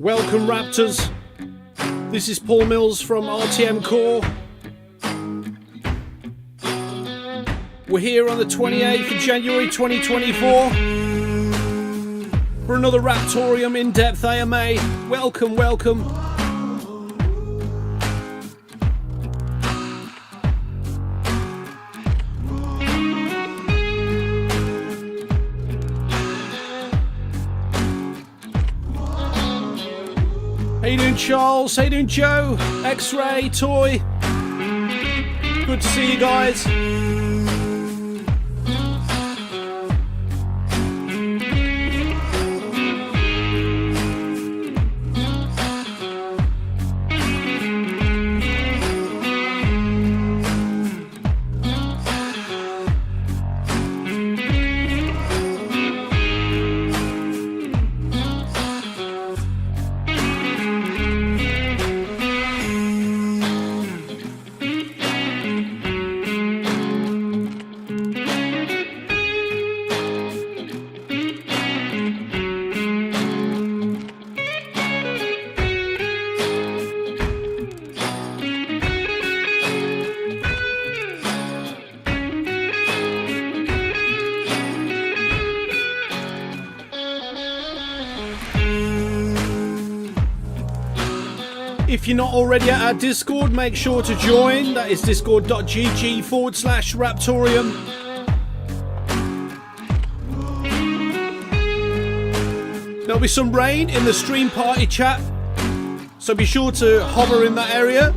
Welcome Raptors. This is Paul Mills from RTM Core. We're here on the 28th of January 2024 for another Raptoreum in-depth AMA. Welcome, welcome. How you doing, Charles? How you doing, Joe? X-Ray, Toy. Good to see you guys. If you're not already at our Discord, make sure to join. That is discord.gg/Raptoreum. There'll be some rain in the stream party chat, so be sure to hover in that area.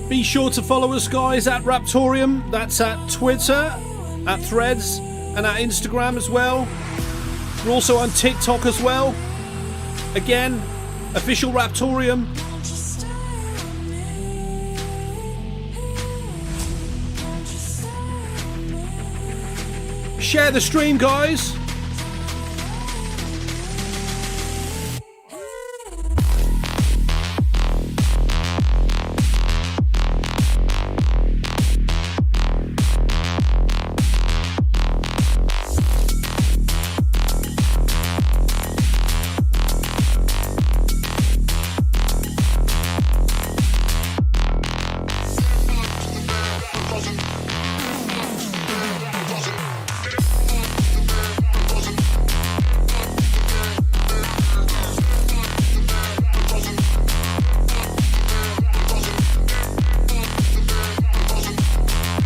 Be sure to follow us, guys, at Raptoreum. That's at Twitter, at Threads, and at Instagram as well. We're also on TikTok as well. Again, official Raptoreum. Share the stream, guys.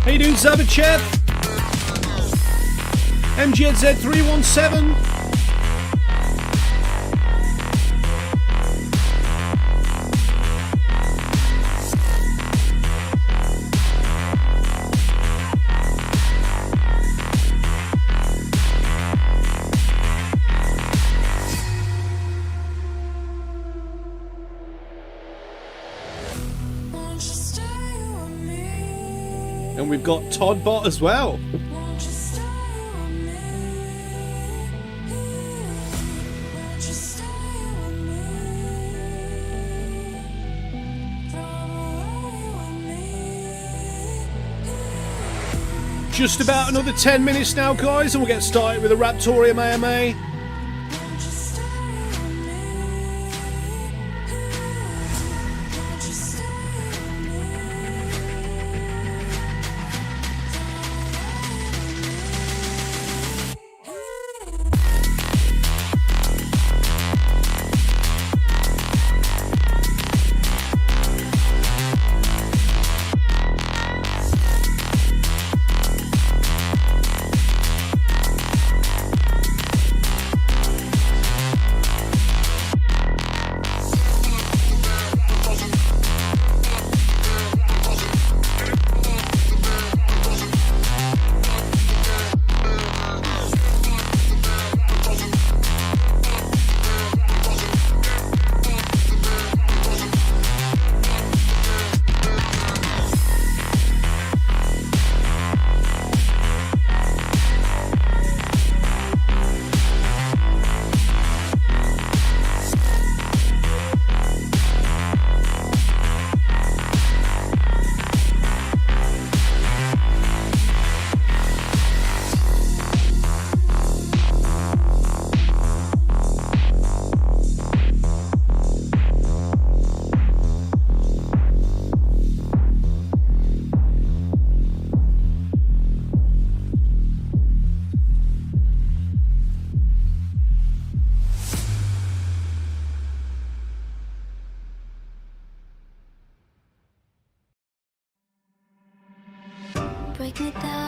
How you doing, Zabachev? MGZ317. And we've got Toddbot as well. Just about another 10 minutes now, guys, and we'll get started with the Raptoreum AMA.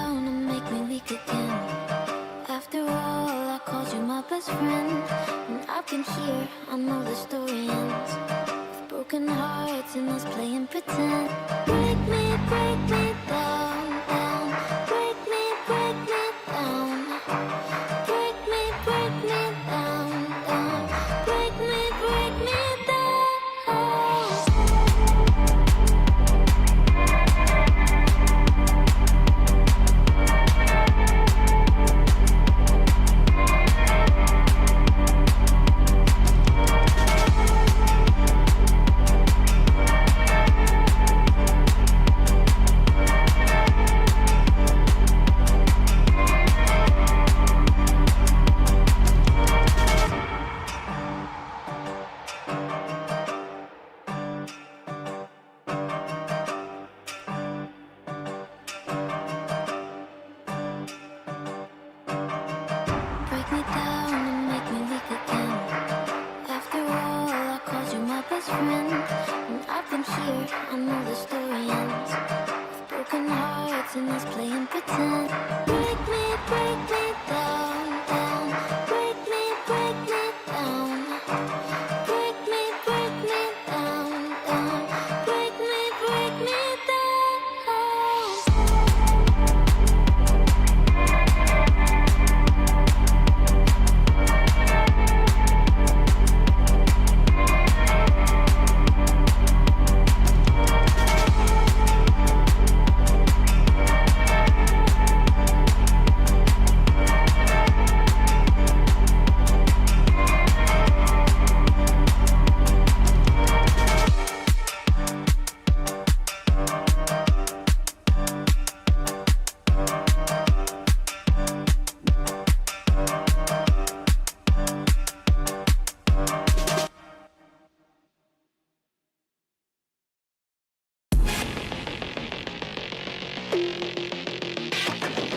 down and make me weak again. After all, I called you my best friend, and I've been here, I know the story ends with broken hearts and us playing pretend. Break me down, down. Break me down. Break me down, down. Break me down. Break me down and make me weak again. After all, I called you my best friend, and I've been here, I know the story ends with broken hearts and us playing pretend. Break me down, down. Break me down. Break me down, down. Break me down.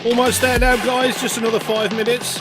Almost there now, guys. Just another 5 minutes.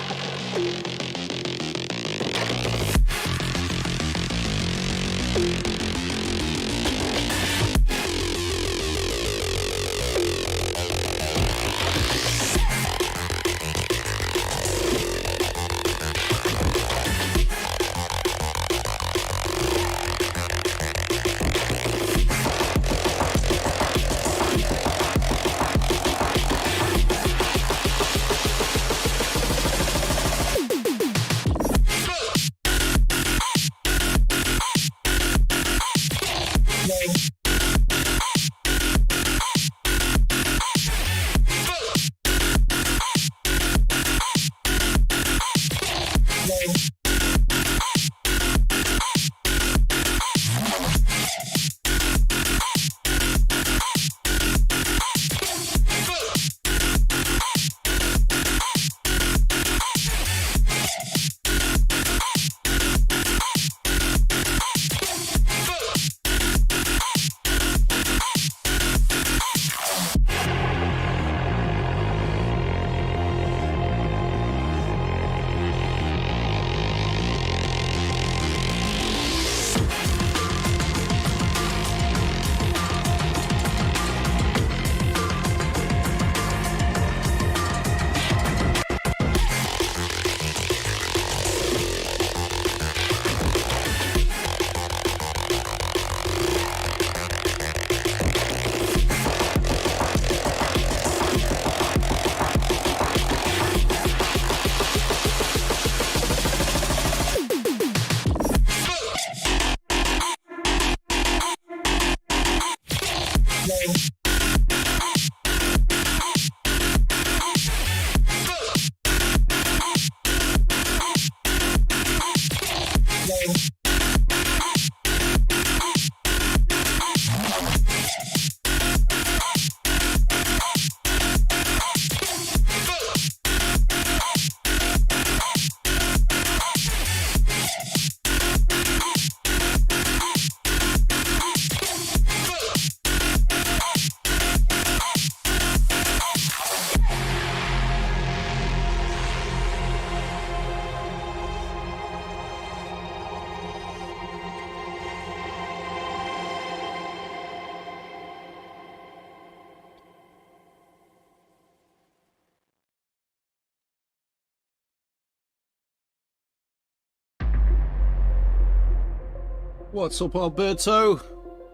What's up, Alberto?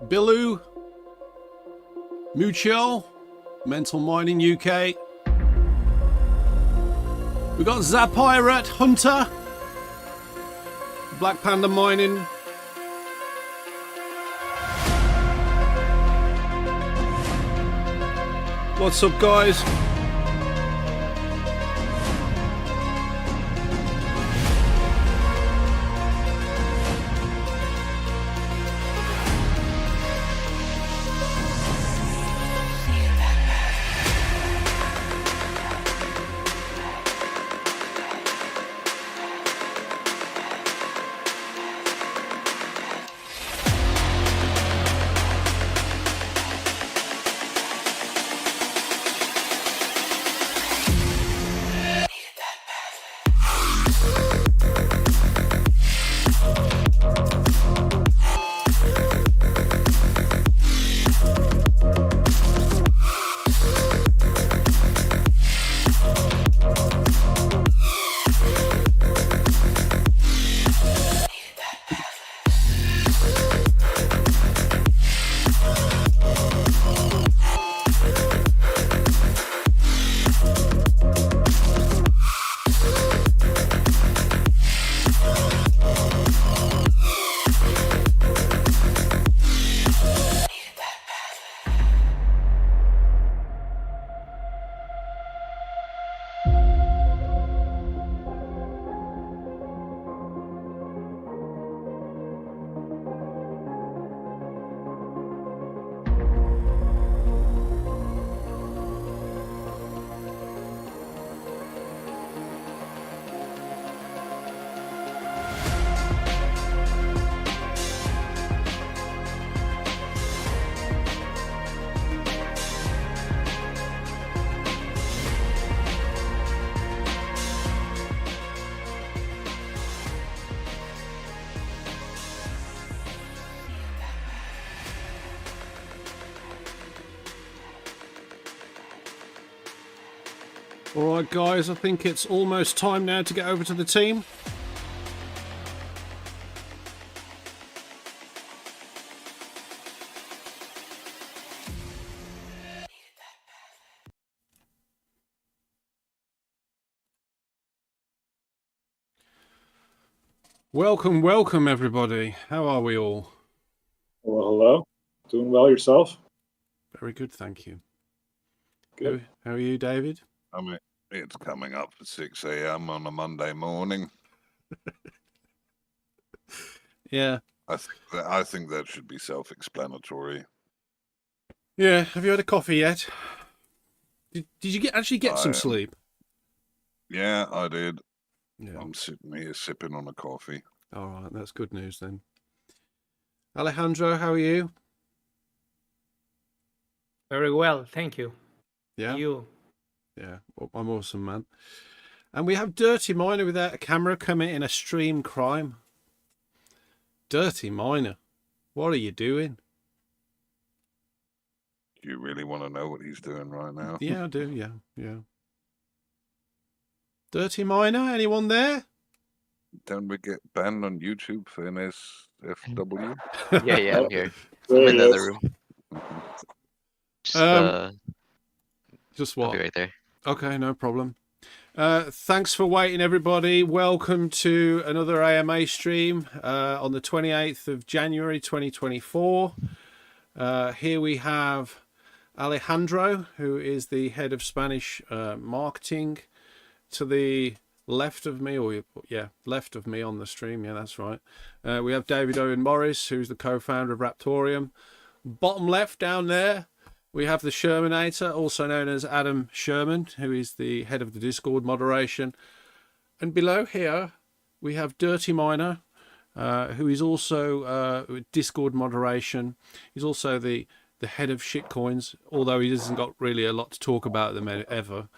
Billu? Mucho? Mental Mining UK? We got Zapirate Hunter? Black Panda Mining? What's up, guys? Alright guys, I think it's almost time now to get over to the team. Welcome, welcome everybody. How are we all? Well, hello. Doing well yourself? Very good, thank you. Good. How are you, David? I mean, it's coming up at 6 a.m. on a Monday morning. Yeah. I think that should be self-explanatory. Yeah. Have you had a coffee yet? Did you actually get some sleep? Yeah, I did. Yeah. I'm sitting here sipping on a coffee. All right, that's good news then. Alejandro, how are you? Very well, thank you. Yeah. You. Yeah, well, I'm awesome, man. And we have Dirty Miner without a camera committing a stream crime. Dirty Miner, what are you doing? Do you really want to know what he's doing right now? Yeah, I do. Yeah. Dirty Miner, anyone there? Don't we get banned on YouTube for NSFW? Yeah, I'm here. There I'm in he the is. other room. Just I'll what? be right there. Okay, no problem. Thanks for waiting, everybody. Welcome to another AMA stream on the 28th of January 2024. Here we have Alejandro, who is the head of Spanish marketing. To the left of me, left of me on the stream. Yeah, that's right. We have David Owen Morris, who's the co-founder of Raptoreum. Bottom left down there, we have the Shermanator, also known as Adam Sherman, who is the head of the Discord moderation. And below here, we have Dirty Miner, who is also Discord moderation. He's also the head of Shitcoins, although he hasn't got really a lot to talk about them ever.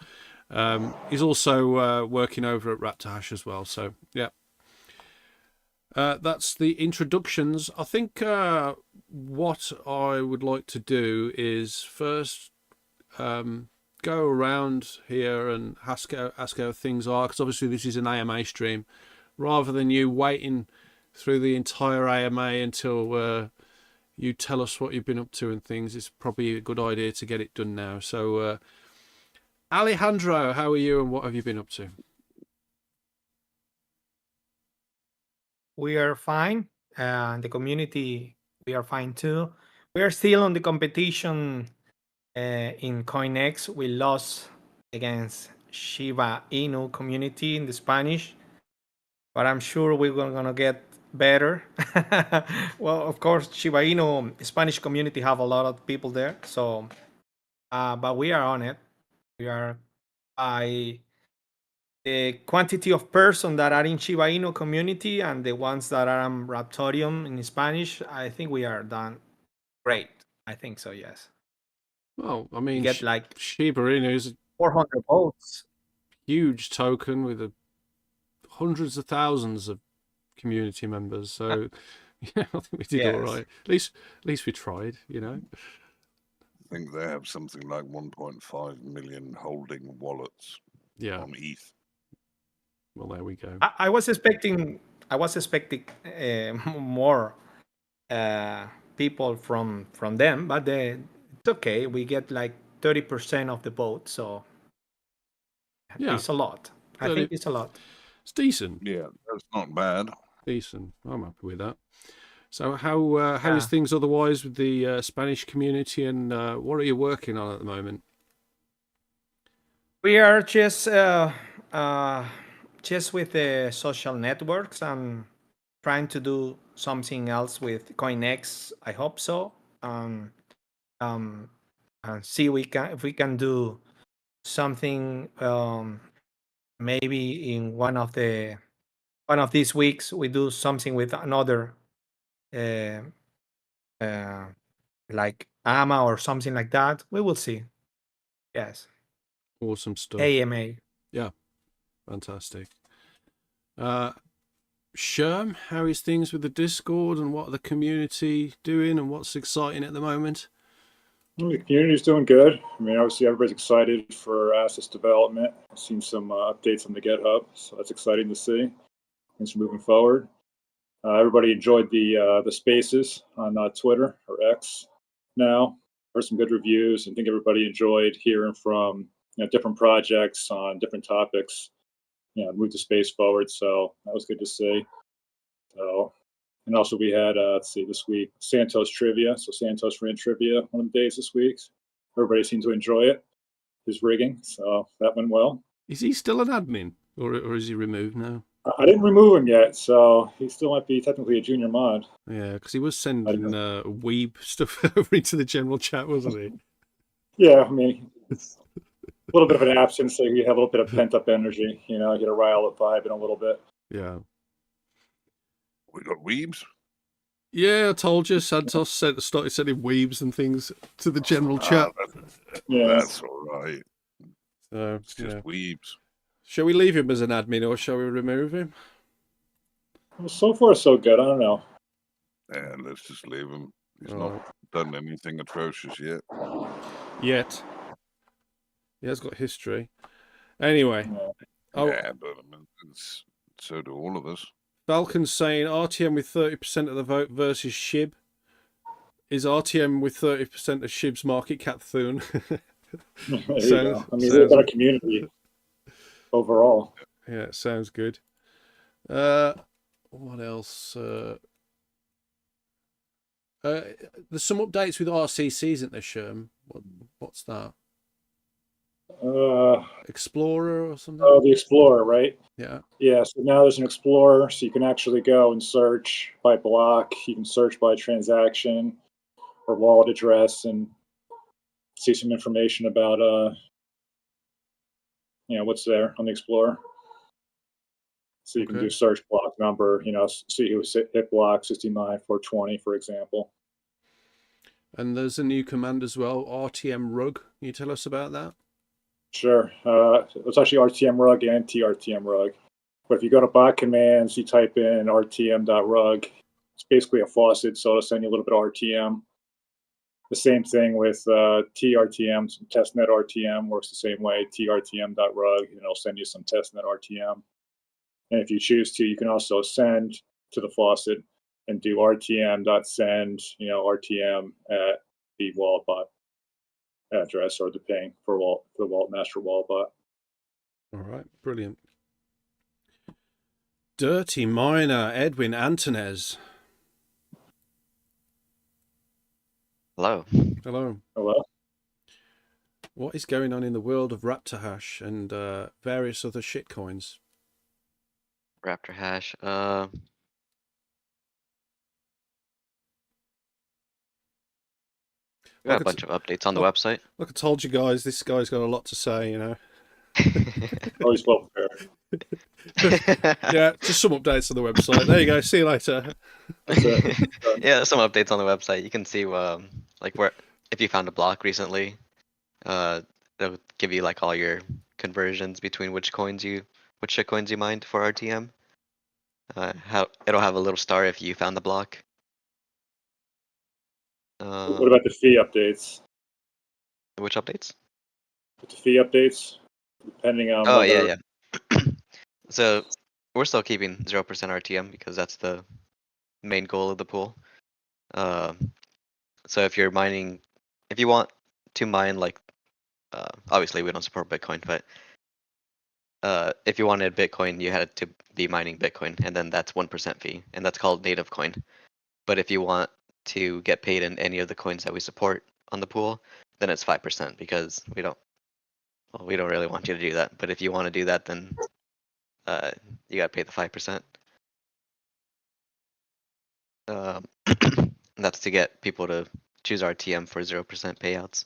He's also working over at Raptorhash as well. So, yeah. That's the introductions. I think what I would like to do is first go around here and ask how things are, because obviously this is an AMA stream. Rather than you waiting through the entire AMA until you tell us what you've been up to and things. It's probably a good idea to get it done now. So, Alejandro, how are you and what have you been up to? We are fine. The community, we are fine too. We are still on the competition in CoinX. We lost against Shiba Inu community in the Spanish, but I'm sure we're gonna get better. Well, of course, Shiba Inu Spanish community have a lot of people there, so but we are on it. We are by the quantity of person that are in Shiba Inu community and the ones that are on Raptoreum in Spanish. I think we are done great. I think so. Yes. Well, I We mean, get like Shiba Inu is a 400 votes. huge token with hundreds of thousands of community members. So, yeah, I think we did all Yes. right. At least we tried. You know. I think they have something like 1.5 million holding wallets on ETH. Well, there we go. I was expecting more people from them, but it's okay. We get like 30% of the vote, so Yeah, it's a lot. I think it's a lot. It's decent. Yeah, that's not bad. Decent. I'm happy with that. So how is things otherwise with the Spanish community, and what are you working on at the moment? We are just with the social networks and trying to do something else with CoinX. I hope so. And see if we can do something. Maybe in one of these weeks we do something with another, like AMA or something like that. We will see. Yes. Awesome stuff. AMA. Yeah, fantastic. Scherm, how is things with the Discord and what are the community doing and what's exciting at the moment? Well, the community's doing good. I mean, obviously everybody's excited for assets development. I've seen some updates on the GitHub, so that's exciting to see. Things are moving forward. Everybody enjoyed the spaces on Twitter or X now. Heard some good reviews, and I think everybody enjoyed hearing from different projects on different topics. Move the space forward, so that was good to see. So, and also we had let's see, this week Santos trivia. So Santos ran trivia one of the days this week. Everybody seemed to enjoy it. His rigging, so that went well. Is he still an admin, or is he removed now? I didn't remove him yet, so he still might be technically a junior mod. Yeah, because he was sending weeb stuff over into the general chat, wasn't he? Yeah, I mean, it's a little bit of an absence, so you have a little bit of pent-up energy. You get a rile up vibe in a little bit. Yeah. We got weebs? Yeah, I told you. Santos started sending weebs and things to the general chat. That's all right. So, it's just weebs. Shall we leave him as an admin or shall we remove him? Well, so far, so good. I don't know. Yeah, let's just leave him. He's not done anything atrocious yet. He has got history. Anyway. Yeah, but I mean, so do all of us. Falcon's saying RTM with 30% of the vote versus Shib. Is RTM with 30% of Shib's market cap Thune? I mean, we've got a community overall. Yeah, it sounds good. What else? There's some updates with RCC, isn't there, Scherm? What's that? Explorer or something? Oh, the Explorer, right? Yeah. Yeah, so now there's an Explorer, so you can actually go and search by block. You can search by transaction or wallet address and see some information about what's there on the Explorer. So you can do search block number, see who hit block 69420, for example. And there's a new command as well, RTM rug. Can you tell us about that? Sure. It's actually RTM rug and TRTM rug. But if you go to bot commands, you type in rtm.rug. It's basically a faucet, so it'll send you a little bit of RTM. The same thing with TRTM, some testnet RTM works the same way, trtm.rug, and it'll send you some testnet RTM. And if you choose to, you can also send to the faucet and do RTM.send, RTM at the wallet bot address or the ping for the wallet master wallet bot. All right, brilliant. Dirty Miner, Edwin Antonez. Hello. Hello. Hello. What is going on in the world of Raptor Hash and various other shitcoins? Raptor Hash. We got a bunch of updates on the website. Like I told you guys, this guy's got a lot to say, Always well prepared. Yeah, just some updates on the website. There you go. See you later. Yeah, there's some updates on the website. You can see like where if you found a block recently, it'll give you like all your conversions between which shitcoins you mined for RTM. How it'll have a little star if you found the block. What about the fee updates? Which updates? The fee updates, depending on. Oh yeah. So we're still keeping 0% RTM because that's the main goal of the pool. So if you want to mine like, obviously we don't support Bitcoin, but if you wanted Bitcoin, you had to be mining Bitcoin, and then that's 1% fee, and that's called native coin. But if you want to get paid in any of the coins that we support on the pool, then it's 5% because we don't really want you to do that. But if you want to do that, then you got to pay the 5%. That's to get people to choose RTM for 0% payouts.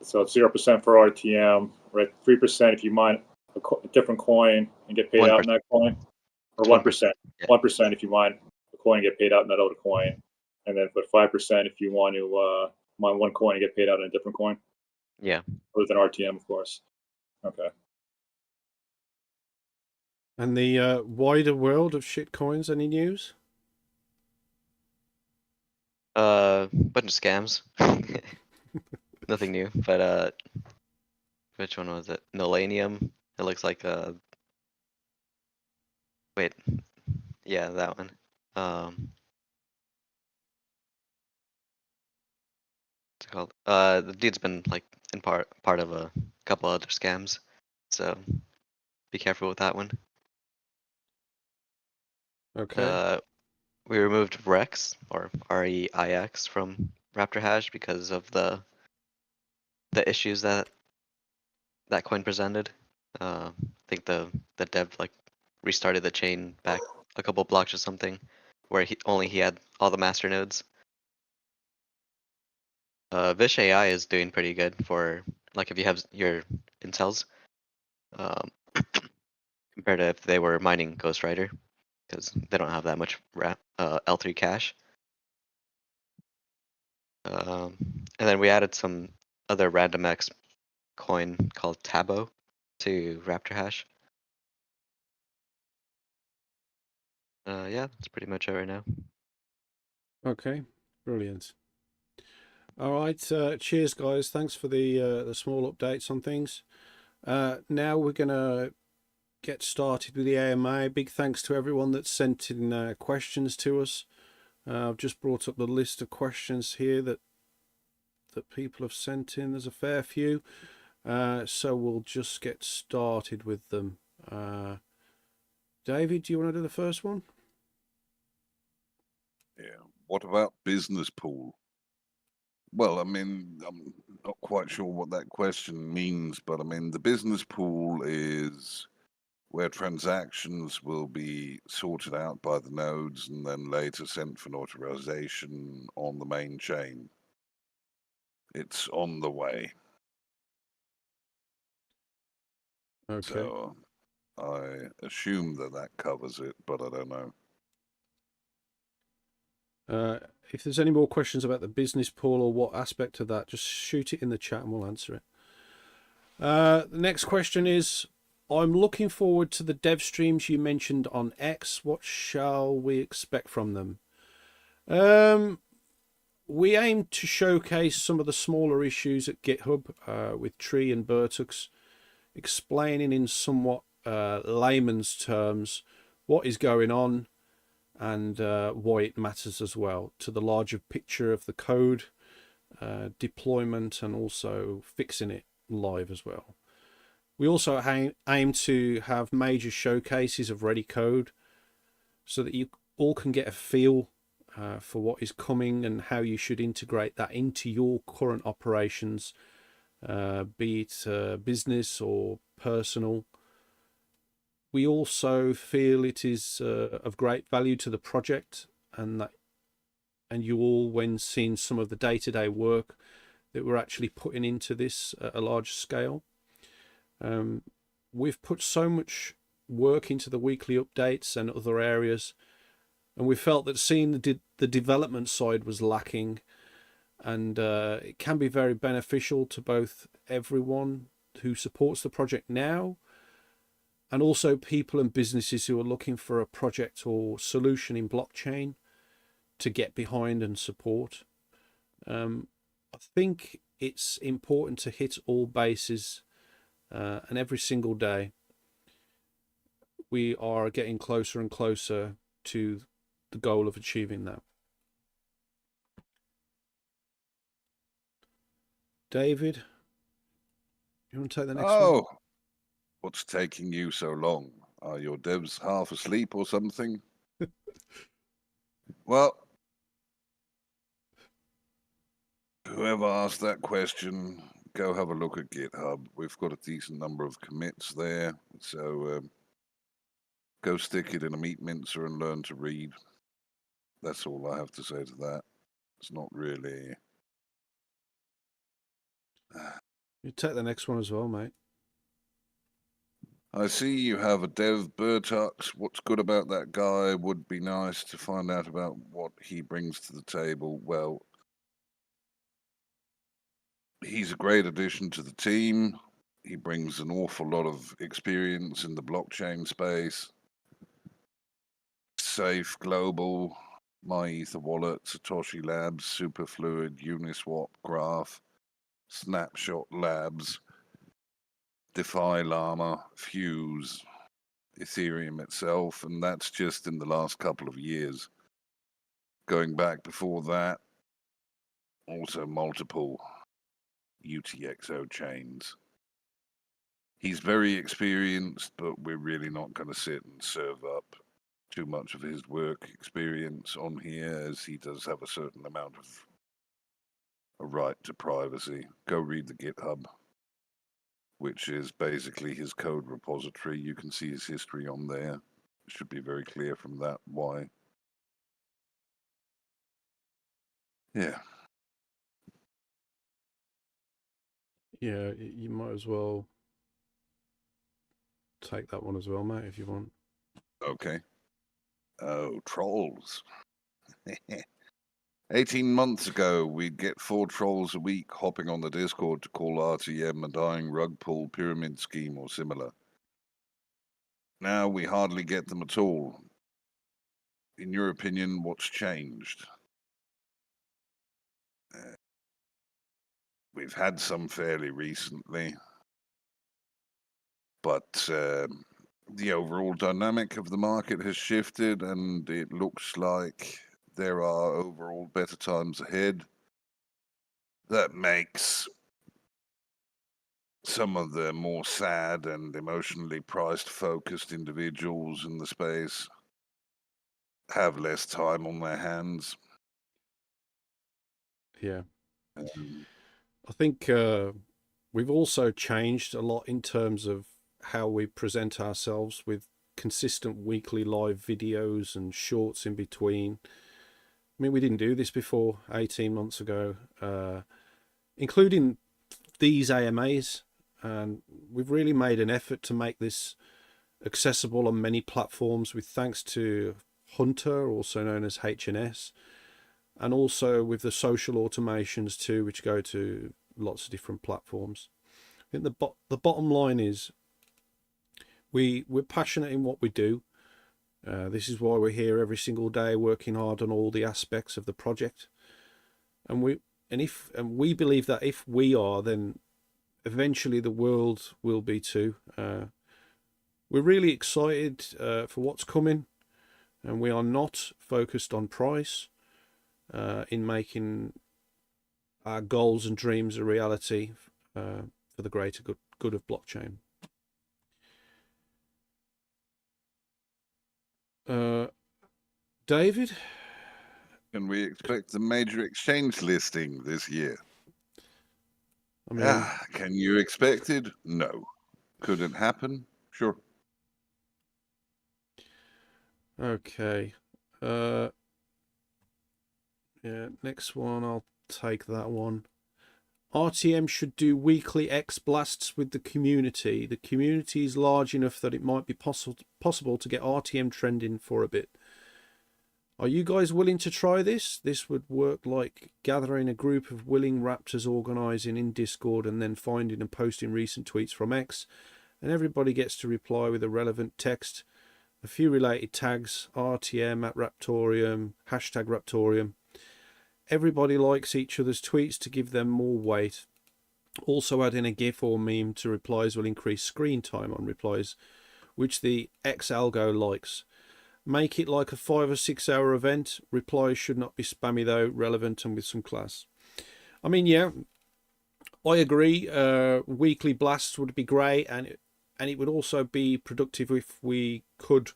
So it's 0% for RTM, right? 3% if you mine a different coin and get paid 1%. out in that coin, or 1%. 1% if you mine a coin and get paid out in that other coin, and then put 5% if you want to mine one coin and get paid out in a different coin. Yeah. Other than RTM, of course. Okay. And the wider world of shitcoins, any news? Bunch of scams. Nothing new, but which one was it? Nolanium. It looks like wait, yeah, that one. What's it called? The dude's been like in part of a couple other scams, so be careful with that one. Okay. We removed Rex or REIX from Raptor Hash because of the issues that coin presented. I think the dev like restarted the chain back a couple blocks or something, where he had all the master nodes. Vish AI is doing pretty good for like if you have your incels, compared to if they were mining Ghostwriter, because they don't have that much L3 cache. And then we added some other random X coin called Tabo to Raptor Hash. Yeah, that's pretty much it right now. Okay, brilliant. All right, cheers, guys. Thanks for the small updates on things. Now we're gonna get started with the AMA. Big thanks to everyone that sent in questions to us. I've just brought up the list of questions here that people have sent in. There's a fair few, so we'll just get started with them. David, do you want to do the first one? Yeah. What about business pool? Well, I mean, I'm not quite sure what that question means, but I mean, the business pool is where transactions will be sorted out by the nodes and then later sent for notarization on the main chain. It's on the way. Okay. So I assume that covers it, but I don't know. If there's any more questions about the business pool or what aspect of that, just shoot it in the chat and we'll answer it. The next question is, I'm looking forward to the dev streams you mentioned on X. What shall we expect from them? We aim to showcase some of the smaller issues at GitHub with Tree and Bertux, explaining in somewhat layman's terms what is going on and why it matters as well, to the larger picture of the code, deployment, and also fixing it live as well. We also aim to have major showcases of ready code so that you all can get a feel for what is coming and how you should integrate that into your current operations, be it business or personal. We also feel it is of great value to the project, and you all, when seeing some of the day-to-day work that we're actually putting into this at a large scale. We've put so much work into the weekly updates and other areas, and we felt that seeing the development side was lacking, and it can be very beneficial to both everyone who supports the project now and also people and businesses who are looking for a project or solution in blockchain to get behind and support. I think it's important to hit all bases, and every single day we are getting closer and closer to the goal of achieving that. David, you want to take the next one? Oh, what's taking you so long? Are your devs half asleep or something? Well, whoever asked that question, go have a look at GitHub. We've got a decent number of commits there, so go stick it in a meat mincer and learn to read. That's all I have to say to that. It's not really... You take the next one as well, mate. I see you have a dev, Bertux. What's good about that guy? Would be nice to find out about what he brings to the table. Well, he's a great addition to the team. He brings an awful lot of experience in the blockchain space. Safe, Global, MyEther Wallet, Satoshi Labs, Superfluid, Uniswap, Graph, Snapshot Labs, DeFi Llama, Fuse, Ethereum itself, and that's just in the last couple of years. Going back before that, also multiple UTXO chains. He's very experienced, but we're really not going to sit and serve up too much of his work experience on here, as he does have a certain amount of a right to privacy. Go read the GitHub, which is basically his code repository. You can see his history on there. It should be very clear from that why. Yeah. Yeah, you might as well take that one as well, mate, if you want. Okay. Oh, trolls. 18 months ago, we'd get 4 trolls a week hopping on the Discord to call RTM a dying rug pull pyramid scheme or similar. Now we hardly get them at all. In your opinion, what's changed? We've had some fairly recently, but the overall dynamic of the market has shifted, and it looks like there are overall better times ahead. That makes some of the more sad and emotionally priced focused individuals in the space have less time on their hands. Yeah. Um, I think we've also changed a lot in terms of how we present ourselves, with consistent weekly live videos and shorts in between. I mean, we didn't do this before 18 months ago, including these AMAs, and we've really made an effort to make this accessible on many platforms, with thanks to Hunter, also known as HNS, and also with the social automations too, which go to lots of different platforms. I think the bottom line is we're passionate in what we do. This is why we're here every single day, working hard on all the aspects of the project. And we believe that if we are, then eventually the world will be too. we're really excited for what's coming, and we are not focused on price in making our goals and dreams a reality for the greater good of blockchain. David? Can we expect a major exchange listing this year? I mean, can you expect it? No. Could it happen? Sure. okay. Yeah, next one, I'll take that one. RTM should do weekly X blasts with the community. The community is large enough that it might be possible to get RTM trending for a bit. Are you guys willing to try this? This would work like gathering a group of willing Raptors organising in Discord and then finding and posting recent tweets from X, and everybody gets to reply with a relevant text, a few related tags, RTM at Raptoreum, hashtag Raptoreum. Everybody likes each other's tweets to give them more weight. Also adding a GIF or meme to replies will increase screen time on replies, which the X algo likes. Make it like a 5 or 6 hour event. Replies should not be spammy though, relevant and with some class. I mean, yeah, I agree. Weekly blasts would be great, and it would also be productive if we could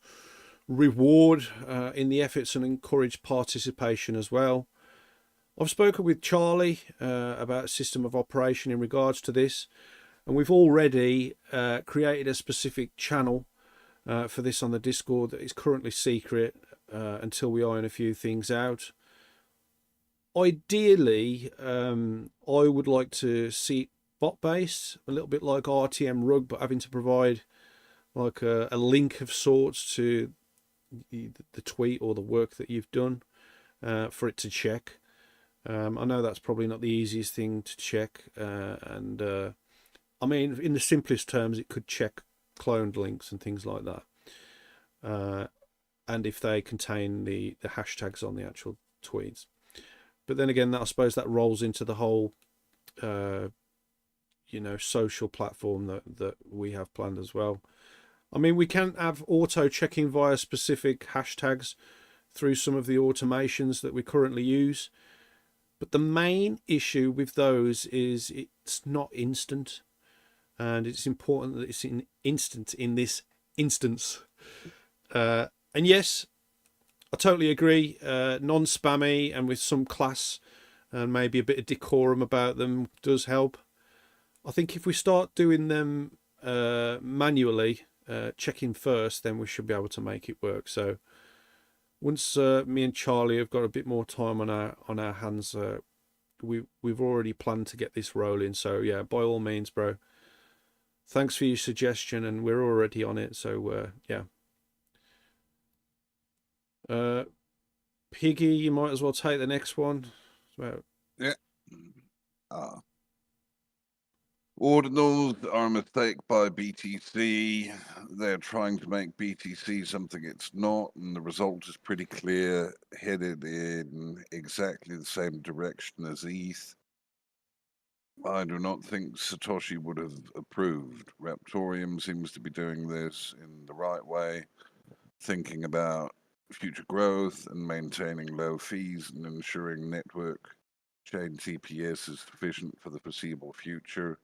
reward in the efforts and encourage participation as well. I've spoken with Charlie about a system of operation in regards to this, and we've already created a specific channel for this on the Discord that is currently secret until we iron a few things out. Ideally, I would like to see it bot-based, a little bit like RTM Rug, but having to provide like a link of sorts to the tweet or the work that you've done for it to check. I know that's probably not the easiest thing to check, and I mean, in the simplest terms, it could check cloned links and things like that, and if they contain the hashtags on the actual tweets. But then again, I suppose that rolls into the whole social platform that we have planned as well. I mean, we can have auto checking via specific hashtags through some of the automations that we currently use, but the main issue with those is it's not instant, and it's important that it's instant in this instance. And yes, I totally agree. Non-spammy and with some class and maybe a bit of decorum about them does help. I think if we start doing them manually, checking first, then we should be able to make it work. So once me and Charlie have got a bit more time on our hands, we've already planned to get this rolling. So yeah, by all means, bro. Thanks for your suggestion, and we're already on it. So yeah. Piggy, you might as well take the next one. So, yeah. Ordinals are a mistake by BTC. They're trying to make BTC something it's not, and the result is pretty clear, headed in exactly the same direction as ETH. I do not think Satoshi would have approved. Raptoreum seems to be doing this in the right way, thinking about future growth and maintaining low fees and ensuring network chain TPS is sufficient for the foreseeable future.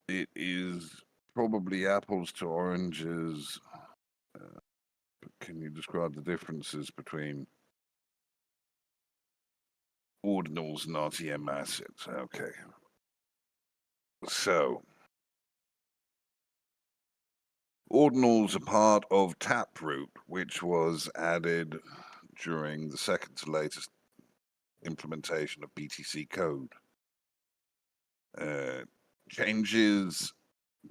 It is probably apples to oranges. Can you describe the differences between ordinals and RTM assets? Okay. So, ordinals are part of Taproot, which was added during the second to latest implementation of BTC code. Changes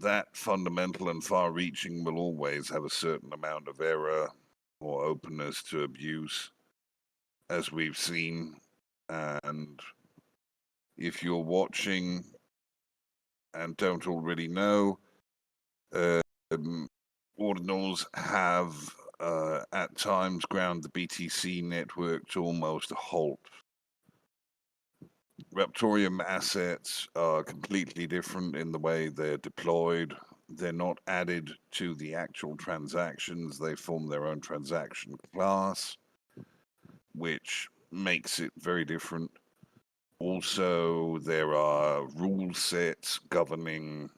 that fundamental and far-reaching will always have a certain amount of error or openness to abuse, as we've seen. And if you're watching and don't already know, ordinals have at times ground the BTC network to almost a halt. Raptoreum assets are completely different in the way they're deployed. they're not added to the actual transactions. They form their own transaction class, which makes it very different. Also, there are rule sets governing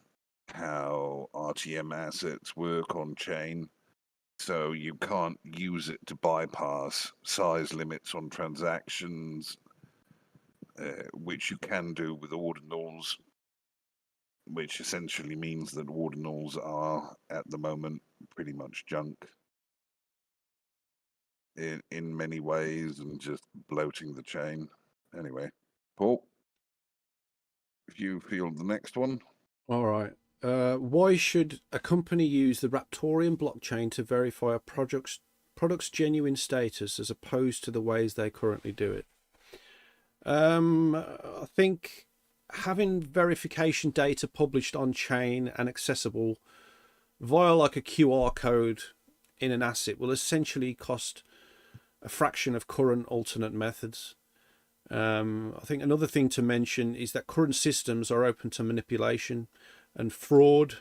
how RTM assets work on chain. So you can't use it to bypass size limits on transactions, which you can do with ordinals, which essentially means that ordinals are, at the moment, pretty much junk in many ways and just bloating the chain. Anyway, Paul, if you field the next one. All right. Why should a company use the Raptoreum blockchain to verify a product's genuine status as opposed to the ways they currently do it? I think having verification data published on chain and accessible via like a QR code in an asset will essentially cost a fraction of current alternate methods. I think another thing to mention is that current systems are open to manipulation and fraud,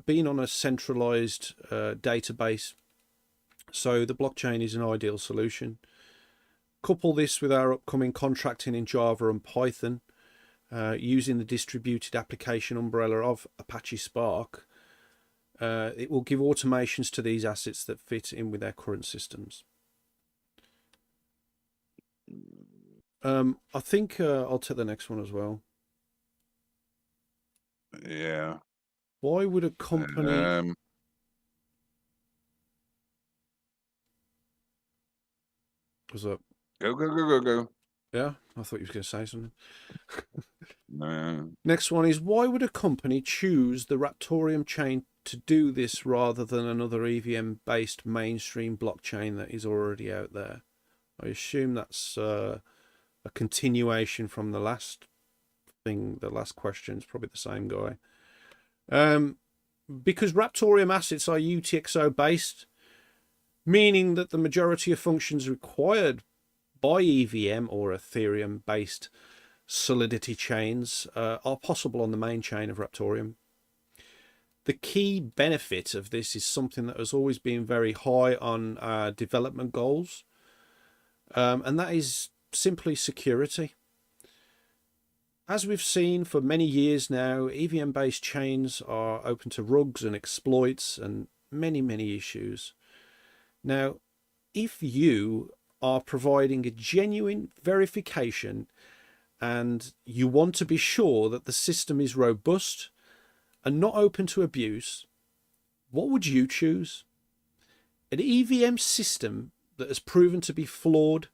being on a centralized database. So the blockchain is an ideal solution. Couple this with our upcoming contracting in Java and Python, using the distributed application umbrella of Apache Spark. It will give automations to these assets that fit in with their current systems. I think I'll take the next one as well. Yeah. Why would a company... What's up? Go. Yeah, I thought you was going to say something. No. Next one is, why would a company choose the Raptoreum chain to do this rather than another EVM-based mainstream blockchain that is already out there? I assume that's a continuation from the last thing. The last question is probably the same guy. Because Raptoreum assets are UTXO based, meaning that the majority of functions required by EVM or Ethereum based Solidity chains are possible on the main chain of Raptoreum. The key benefit of this is something that has always been very high on our development goals, and that is simply security. As we've seen for many years now, EVM-based chains are open to rugs and exploits and many issues. Now, if you are providing a genuine verification and you want to be sure that the system is robust and not open to abuse, what would you choose? An EVM system that has proven to be flawed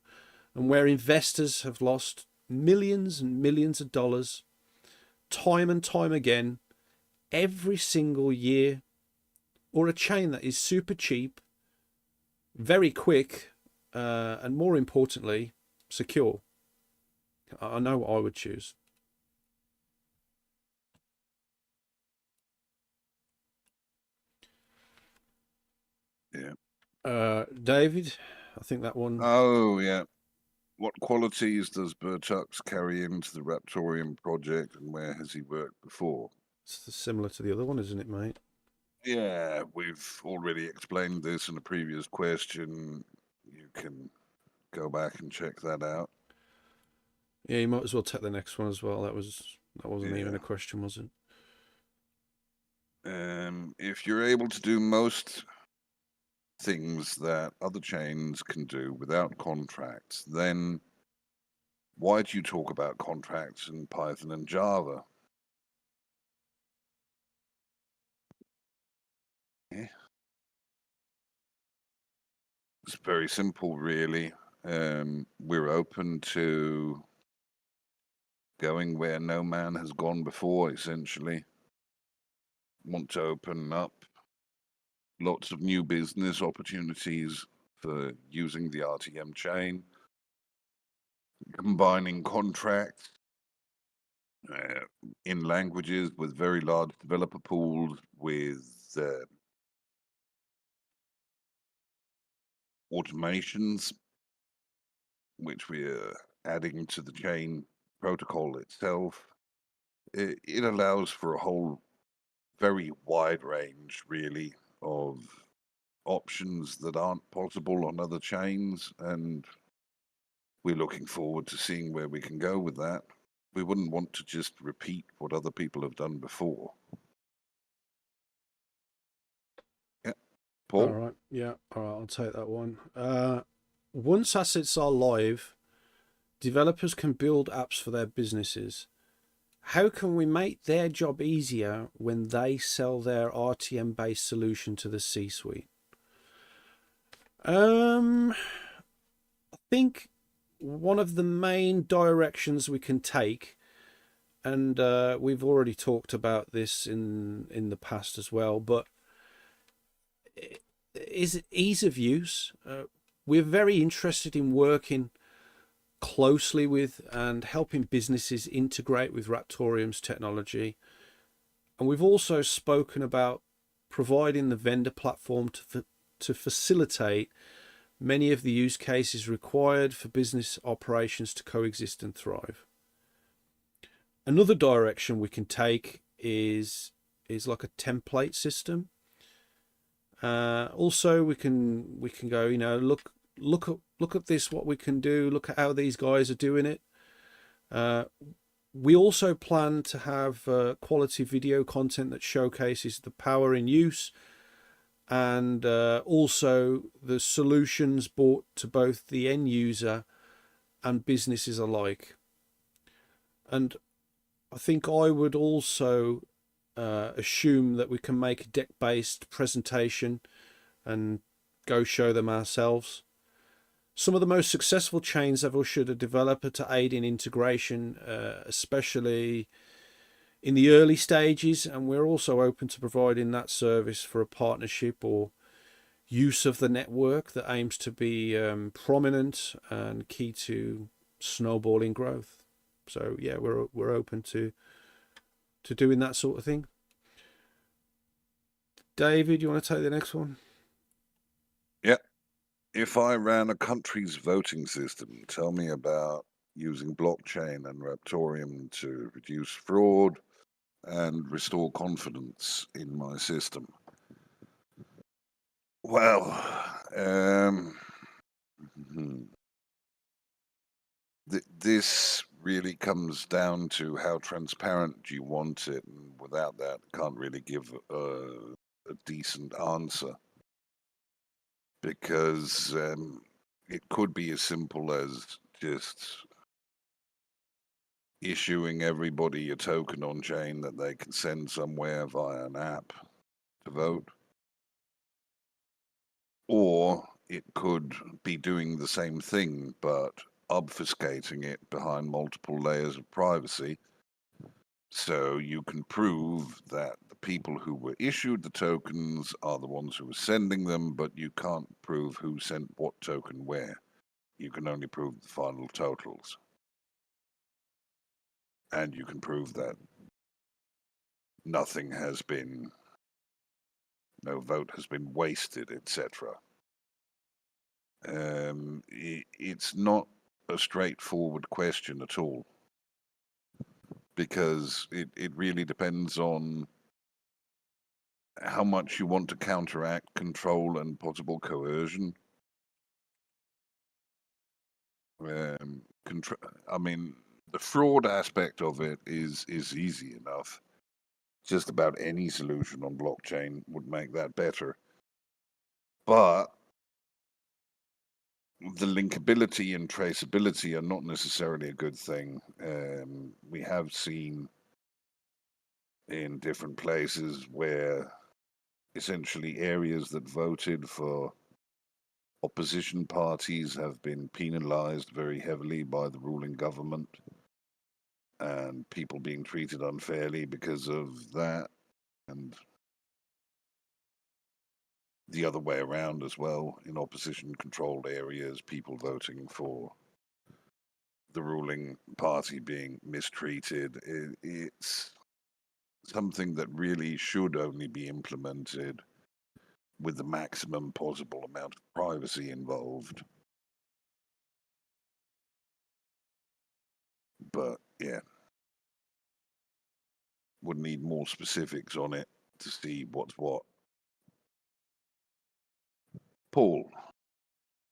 and where investors have lost millions and millions of dollars time and time again every single year, or a chain that is super cheap, very quick, and more importantly, secure? I know what I would choose. Yeah. David, I think that one. Oh, yeah. What qualities does Bertux carry into the Raptoreum project, and where has he worked before? It's similar to the other one, isn't it, mate? Yeah, we've already explained this in a previous question. You can go back and check that out. Yeah, you might as well take the next one as well. That wasn't even a question, was it? If you're able to do most things that other chains can do without contracts, then why do you talk about contracts in Python and Java? Yeah. It's very simple, really. We're open to going where no man has gone before, essentially. Want to open up lots of new business opportunities for using the RTM chain, combining contracts in languages with very large developer pools, with automations, which we're adding to the chain protocol itself. It allows for a whole very wide range, really, of options that aren't possible on other chains, and we're looking forward to seeing where we can go with that. We wouldn't want to just repeat what other people have done before. Yeah, Paul? All right. Yeah. All right. I'll take that one. Once assets are live, developers can build apps for their businesses. How can we make their job easier when they sell their RTM-based solution to the C-suite? I think one of the main directions we can take, and we've already talked about this in the past as well, but is ease of use. We're very interested in working closely with and helping businesses integrate with Raptoreum's technology. And we've also spoken about providing the vendor platform to facilitate many of the use cases required for business operations to coexist and thrive. Another direction we can take is like a template system. Also, we can go, look at this, what we can do. Look at how these guys are doing it. We also plan to have quality video content that showcases the power in use, and also the solutions brought to both the end user and businesses alike. And I think I would also assume that we can make a deck-based presentation and go show them ourselves. Some of the most successful chains have ushered a developer to aid in integration, especially in the early stages, and we're also open to providing that service for a partnership or use of the network that aims to be prominent and key to snowballing growth. So yeah, we're open to doing that sort of thing. David, you want to take the next one? Yeah. If I ran a country's voting system, tell me about using blockchain and Raptoreum to reduce fraud and restore confidence in my system. Well, this really comes down to how transparent you want it, and without that, can't really give a decent answer. Because it could be as simple as just issuing everybody a token on chain that they can send somewhere via an app to vote. Or it could be doing the same thing, but obfuscating it behind multiple layers of privacy. So you can prove that the people who were issued the tokens are the ones who were sending them, but you can't prove who sent what token where. You can only prove the final totals. And you can prove that nothing has been, no vote has been wasted, etc. It's not a straightforward question at all, because it really depends on how much you want to counteract control and possible coercion. I mean, the fraud aspect of it is easy enough. Just about any solution on blockchain would make that better. But the linkability and traceability are not necessarily a good thing. We have seen in different places where essentially areas that voted for opposition parties have been penalized very heavily by the ruling government, and people being treated unfairly because of that, and the other way around as well. In opposition controlled areas, people voting for the ruling party being mistreated. It's something that really should only be implemented with the maximum possible amount of privacy involved. But yeah, would need more specifics on it. to see what's what. Paul,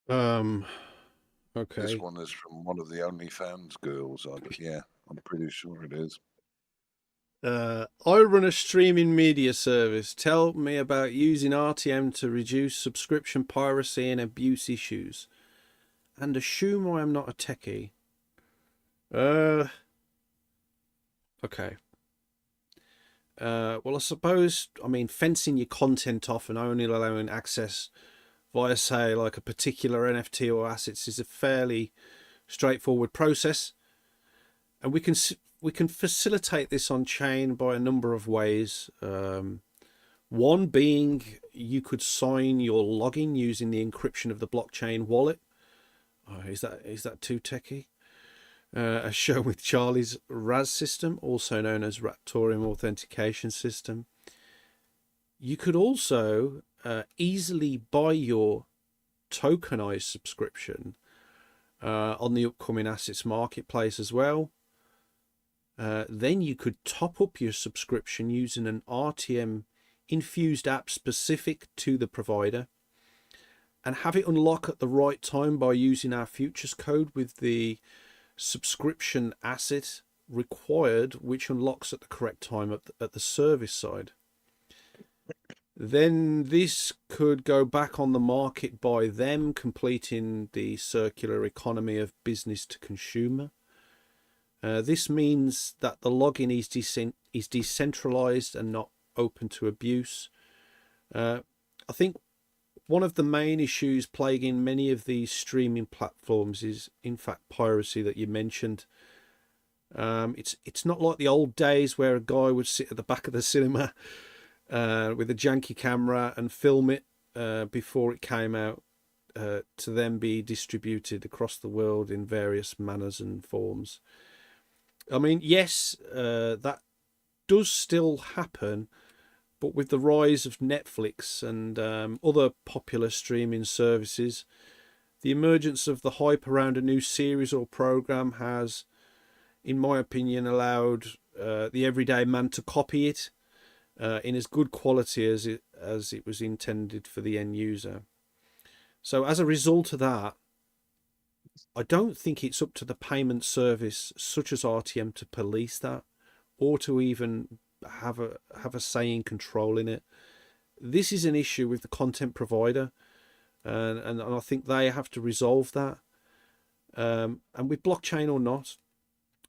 Okay. this one is from one of the OnlyFans girls. Yeah, I'm pretty sure it is. I run a streaming media service. Tell me about using RTM to reduce subscription piracy and abuse issues. And assume I am not a techie. Okay. Well, I suppose, fencing your content off and only allowing access via, say, like a particular NFT or assets is a fairly straightforward process. And we can facilitate this on chain by a number of ways. One being you could sign your login using the encryption of the blockchain wallet. Is that too techie? As shown with Charlie's RAS system, also known as Raptoreum authentication system. You could also easily buy your tokenized subscription on the upcoming assets marketplace as well. Then you could top up your subscription using an RTM infused app specific to the provider and have it unlock at the right time by using our futures code with the subscription asset required, which unlocks at the correct time at the service side. Then this could go back on the market by them, completing the circular economy of business to consumer. This means that the login is decentralized and not open to abuse. I think one of the main issues plaguing many of these streaming platforms is, in fact, piracy that you mentioned. It's not like the old days where a guy would sit at the back of the cinema with a janky camera and film it before it came out to then be distributed across the world in various manners and forms. Yes, that does still happen, but with the rise of Netflix and other popular streaming services, the emergence of the hype around a new series or program has, in my opinion, allowed the everyday man to copy it in as good quality as it was intended for the end user. So as a result of that, I don't think it's up to the payment service such as RTM to police that or to even have a say in controlling it. This is an issue with the content provider, and I think they have to resolve that. And with blockchain or not,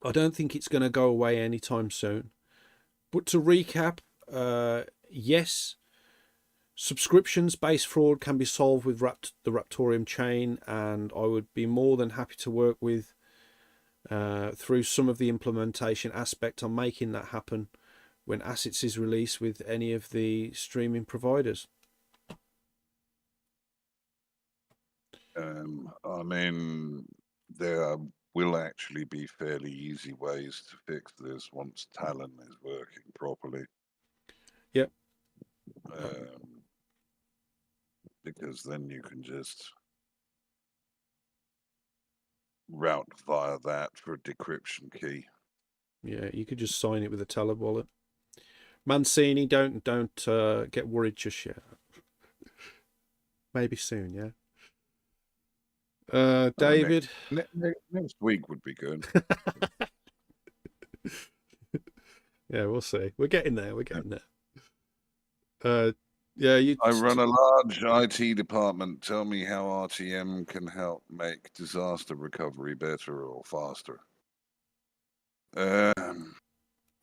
I don't think it's going to go away anytime soon. But to recap, yes, subscriptions-based fraud can be solved with the Raptoreum chain, and I would be more than happy to work with through some of the implementation aspect on making that happen when assets is released with any of the streaming providers. There will actually be fairly easy ways to fix this once Talon is working properly. Yep. Because then you can just route via that for a decryption key. Yeah, you could just sign it with a Talon wallet. Mancini, don't get worried just yet. Maybe soon, yeah. David. Next week would be good. Yeah, we'll see. We're getting there. Yeah, I run a large IT department. Tell me how RTM can help make disaster recovery better or faster.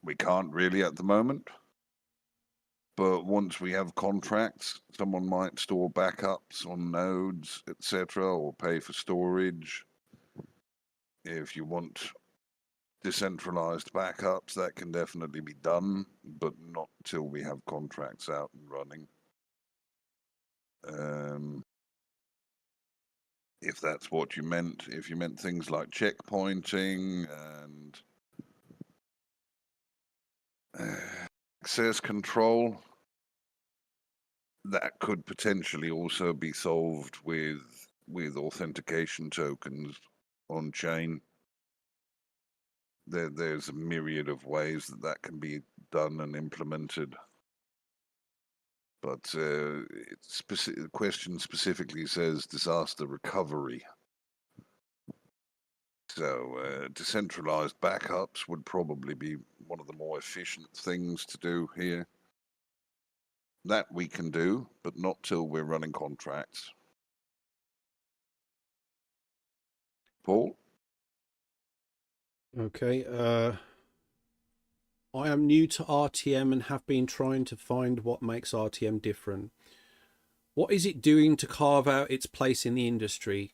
We can't really at the moment. But once we have contracts, someone might store backups on nodes, etc., or pay for storage. If you want decentralized backups, that can definitely be done, but not till we have contracts out and running. If that's what you meant, if you meant things like checkpointing and access control, that could potentially also be solved with authentication tokens on chain. There's a myriad of ways that can be done and implemented. But the question specifically says disaster recovery. So decentralized backups would probably be one of the more efficient things to do here. That we can do, but not till we're running contracts. Paul? Okay. I am new to RTM and have been trying to find what makes RTM different. What is it doing to carve out its place in the industry?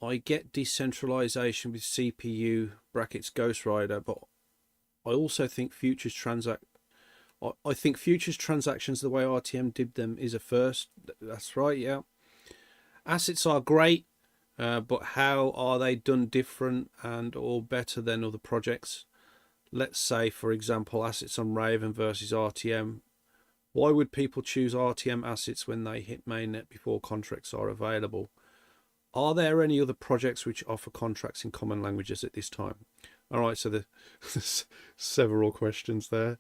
I get decentralization with CPU brackets Ghost Rider, but I also think futures transactions the way RTM did them is a first. That's right, yeah. Assets are great, but how are they done different and or better than other projects? Let's say, for example, assets on Raven versus RTM. Why would people choose RTM assets when they hit mainnet before contracts are available? Are there any other projects which offer contracts in common languages at this time? All right, so there's several questions there.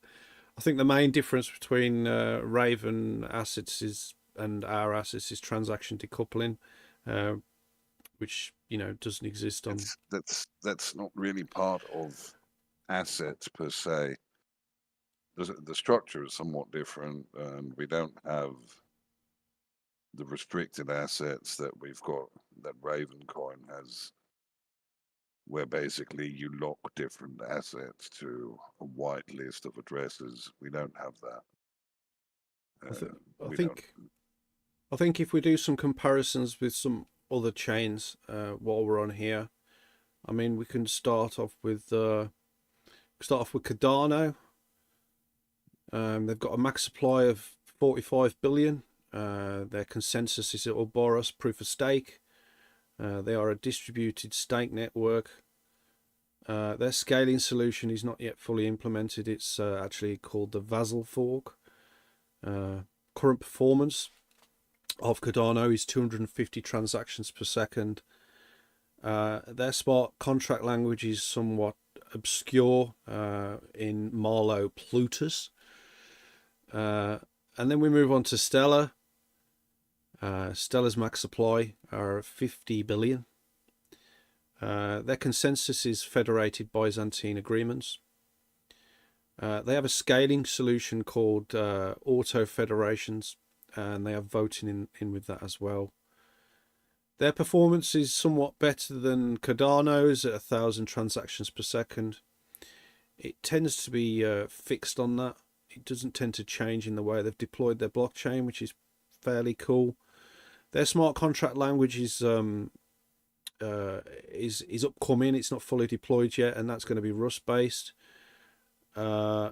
I think the main difference between Raven assets and our assets is transaction decoupling, which doesn't exist on. That's not really part of assets per se. The structure is somewhat different, and we don't have the restricted assets that we've got, that Ravencoin has, where basically you lock different assets to a white list of addresses. We don't have that. I think if we do some comparisons with some other chains while we're on here, I mean, we can start off with Cardano. They've got a max supply of 45 billion. Their consensus is Ouroboros proof of stake. They are a distributed stake network. Their scaling solution is not yet fully implemented. It's actually called the Vassal fork. Current performance of Cardano is 250 transactions per second. Their smart contract language is somewhat obscure in Marlow Plutus. And then we move on to Stellar. Stellar's max supply are 50 billion. Their consensus is federated Byzantine agreements. They have a scaling solution called Auto Federations, and they are voting in with that as well. Their performance is somewhat better than Cardano's at 1,000 transactions per second. It tends to be fixed on that. It doesn't tend to change in the way they've deployed their blockchain, which is fairly cool. Their smart contract language is upcoming. It's not fully deployed yet, and that's going to be Rust based. Yeah,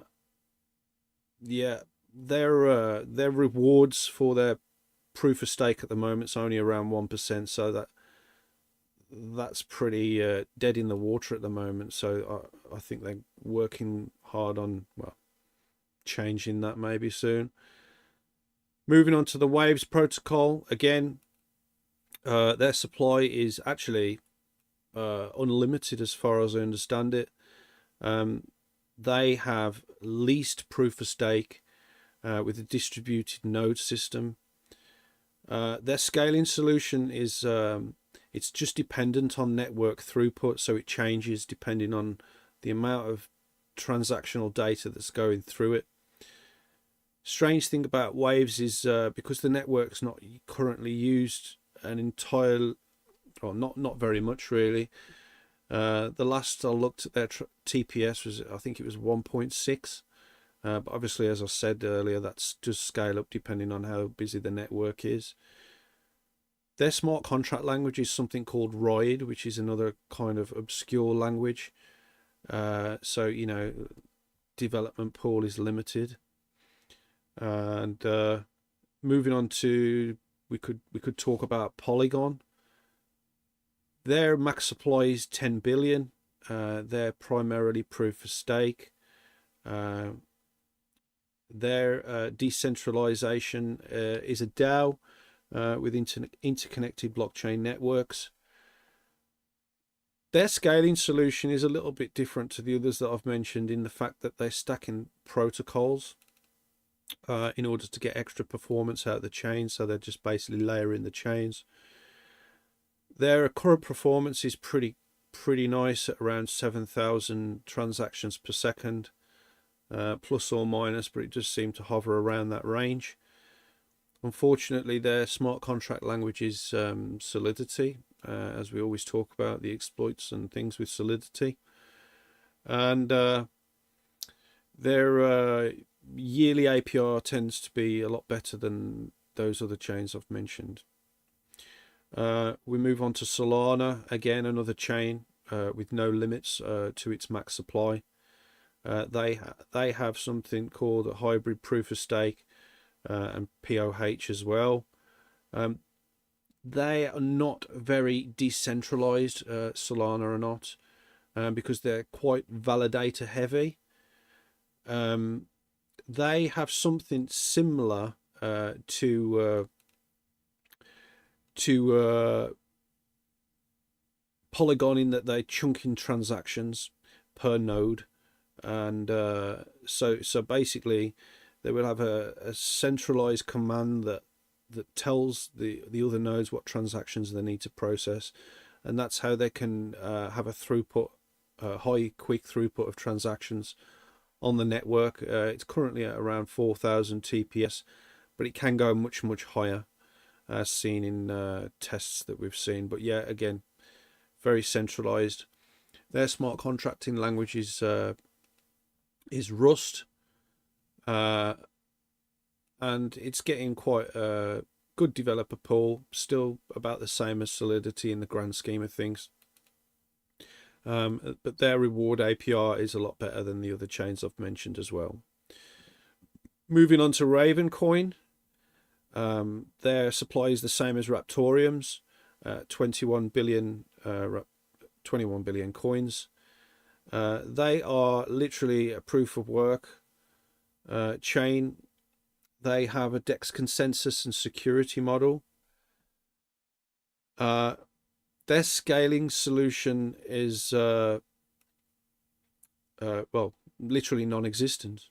their rewards for their proof of stake at the moment is only around 1%, so that's pretty dead in the water at the moment. So I think they're working hard on changing that maybe soon. Moving on to the Waves protocol, again, their supply is actually unlimited as far as I understand it. They have leased proof of stake with a distributed node system. Their scaling solution is it's just dependent on network throughput, so it changes depending on the amount of transactional data that's going through it. Strange thing about Waves is because the network's not currently used not very much really. The last I looked at their TPS was, I think it was 1.6. But obviously, as I said earlier, that's just scale up depending on how busy the network is. Their smart contract language is something called ROID, which is another kind of obscure language. So, development pool is limited. And moving on to, we could talk about Polygon. Their max supply is 10 billion. They're primarily proof of stake. Their decentralization is a DAO with interconnected blockchain networks. Their scaling solution is a little bit different to the others that I've mentioned in the fact that they're stacking protocols. in order to get extra performance out of the chain. So they're just basically layering the chains. Their current performance is pretty nice at around 7,000 transactions per second, plus or minus, but it does seem to hover around that range. Unfortunately, their smart contract language is Solidity, as we always talk about the exploits and things with Solidity. And their yearly APR tends to be a lot better than those other chains I've mentioned. We move on to Solana, again another chain with no limits to its max supply. They have something called a hybrid proof of stake and POH as well. They are not very decentralized, Solana are not, because they're quite validator heavy. They have something similar to Polygon, in that they chunk in transactions per node, and so basically they will have a centralized command that tells the other nodes what transactions they need to process, and that's how they can have a throughput, high quick throughput of transactions on the network. It's currently at around 4,000 TPS, but it can go much higher, as seen in tests that we've seen. But yeah, again, very centralized. Their smart contracting language is Rust, and it's getting quite a good developer pool, still about the same as Solidity in the grand scheme of things. But their reward APR is a lot better than the other chains I've mentioned as well. Moving on to Ravencoin. Their supply is the same as Raptoreum's, 21 billion coins. They are literally a proof of work chain. They have a DEX consensus and security model. Their scaling solution is well, literally non-existent.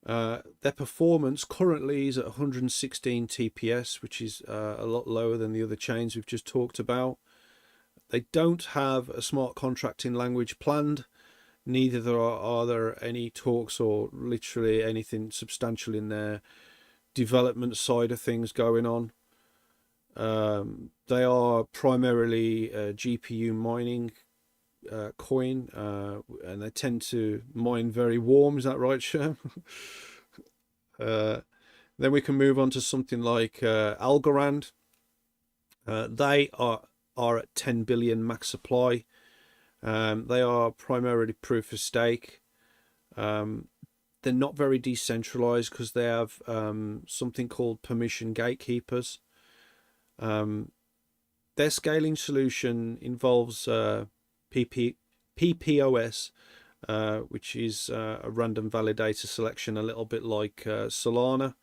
Their performance currently is at 116 TPS, which is a lot lower than the other chains we've just talked about. They don't have a smart contracting language planned. Neither are there any talks or literally anything substantial in their development side of things going on. They are primarily a GPU mining coin, and they tend to mine very warm. Is that right, Scherm? Then we can move on to something like Algorand. They are at 10 billion max supply. They are primarily proof of stake. They're not very decentralized because they have something called permission gatekeepers. Their scaling solution involves PPOS, which is a random validator selection, a little bit like Solana.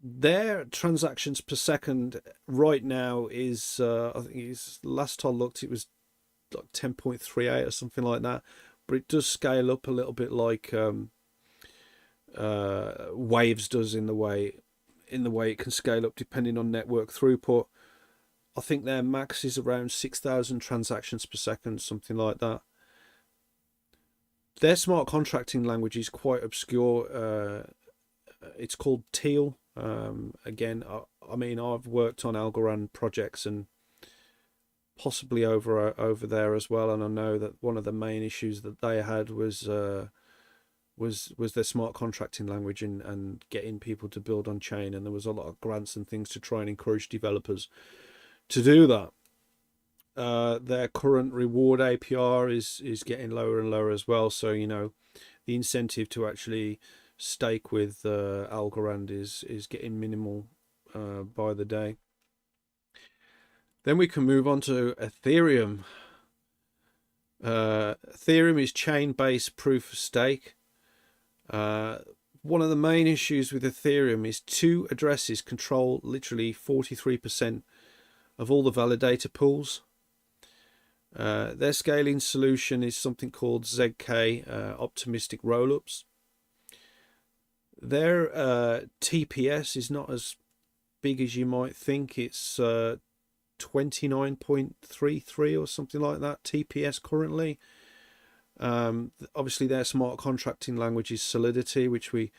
Their transactions per second right now is, I think it's, last time I looked, it was like 10.38 or something like that. But it does scale up a little bit like Waves does in the way it can scale up depending on network throughput. I think their max is around 6,000 transactions per second, something like that. Their smart contracting language is quite obscure. It's called Teal. Again, I mean, I've worked on Algorand projects and possibly over there as well, and I know that one of the main issues that they had was their smart contracting language and getting people to build on chain, and there was a lot of grants and things to try and encourage developers to do that. Their current reward APR is getting lower and lower as well, so you know the incentive to actually stake with Algorand is getting minimal by the day. Then we can move on to Ethereum. Ethereum is chain-based proof of stake. One of the main issues with Ethereum is two addresses control literally 43% of all the validator pools. Their scaling solution is something called ZK Optimistic Rollups. Their TPS is not as big as you might think. It's 29.33 or something like that TPS currently. Obviously their smart contracting language is Solidity, which we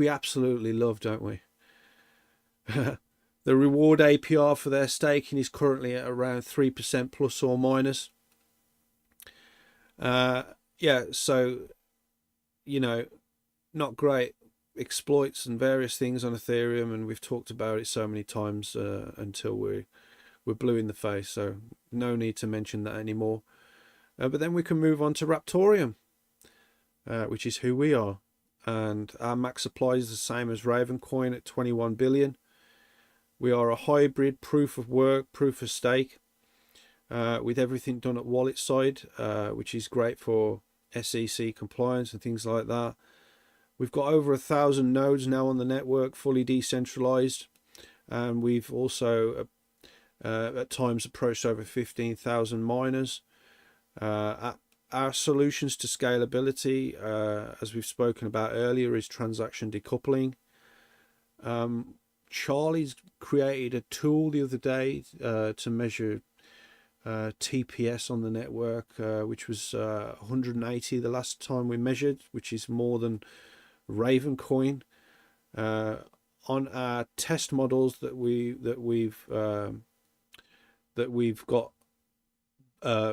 absolutely love, don't we? The reward APR for their staking is currently at around 3% plus or minus. Yeah, so, you know, not great exploits and various things on Ethereum, and we've talked about it so many times until we're blue in the face, so no need to mention that anymore. But then we can move on to Raptoreum, which is who we are, and our max supply is the same as Ravencoin at 21 billion. We are a hybrid proof of work, proof of stake, with everything done at wallet side, which is great for SEC compliance and things like that. We've got over 1,000 nodes now on the network, fully decentralized, and we've also at times approached over 15,000 miners. Our solutions to scalability, as we've spoken about earlier, is transaction decoupling. Charlie's created a tool the other day to measure TPS on the network, which was 180 the last time we measured, which is more than Ravencoin. On our test models that we've got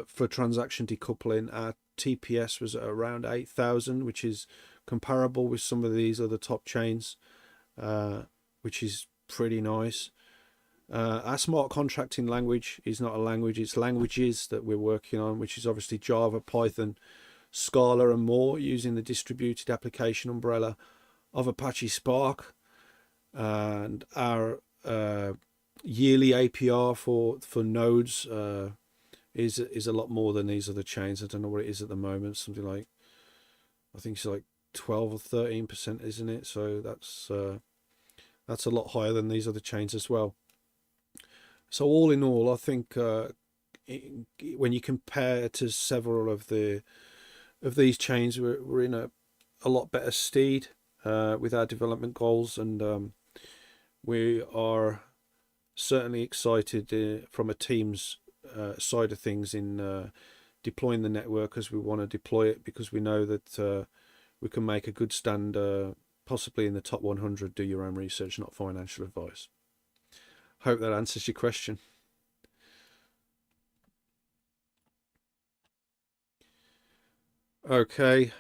for transaction decoupling, our TPS was at around 8,000, which is comparable with some of these other top chains, which is pretty nice. Our smart contracting language is not a language, it's languages that we're working on, which is obviously Java, Python, Scala and more, using the distributed application umbrella of Apache Spark. And our yearly APR for nodes is a lot more than these other chains. I don't know what it is at the moment, something like, I think it's like 12 or 13%, isn't it? So that's a lot higher than these other chains as well. So all in all, I think when you compare to several of these chains, we're in a lot better stead with our development goals, and we are certainly excited from a team's side of things in deploying the network as we want to deploy it, because we know that we can make a good stand, possibly in the top 100. Do your own research, not financial advice. Hope that answers your question. Okay,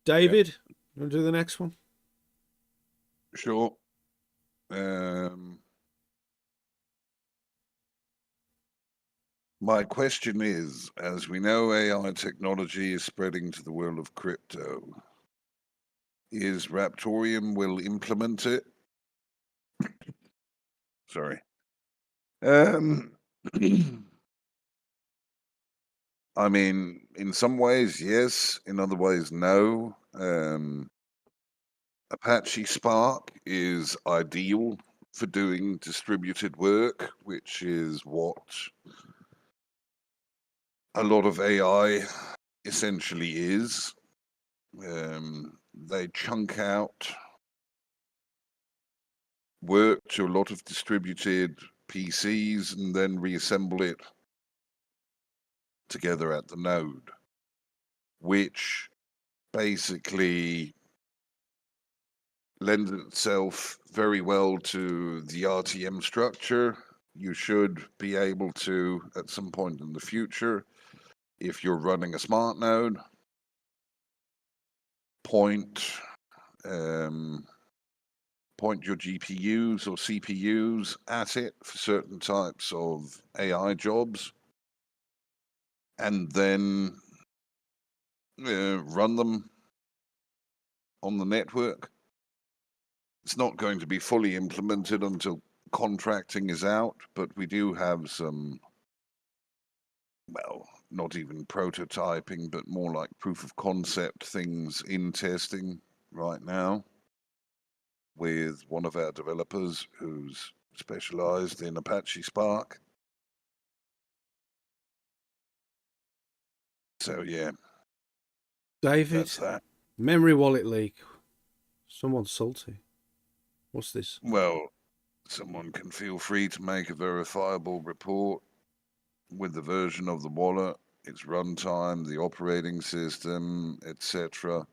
David, you want to do the next one? Sure. My question is, as we know, AI technology is spreading to the world of crypto. Is Raptoreum will implement it? Sorry. I mean, in some ways, yes. In other ways, no. Apache Spark is ideal for doing distributed work, which is what a lot of AI essentially is. They chunk out work to a lot of distributed PCs and then reassemble it together at the node, which basically lends itself very well to the RTM structure. You should be able to, at some point in the future, if you're running a smart node, point your GPUs or CPUs at it for certain types of AI jobs, and then run them on the network. It's not going to be fully implemented until contracting is out, but we do have some, well, not even prototyping, but more like proof of concept things in testing right now with one of our developers who's specialized in Apache Spark. So yeah, David, that's that. memory wallet leak. Someone's salty. What's this? Well, someone can feel free to make a verifiable report with the version of the wallet, its runtime, the operating system, etc.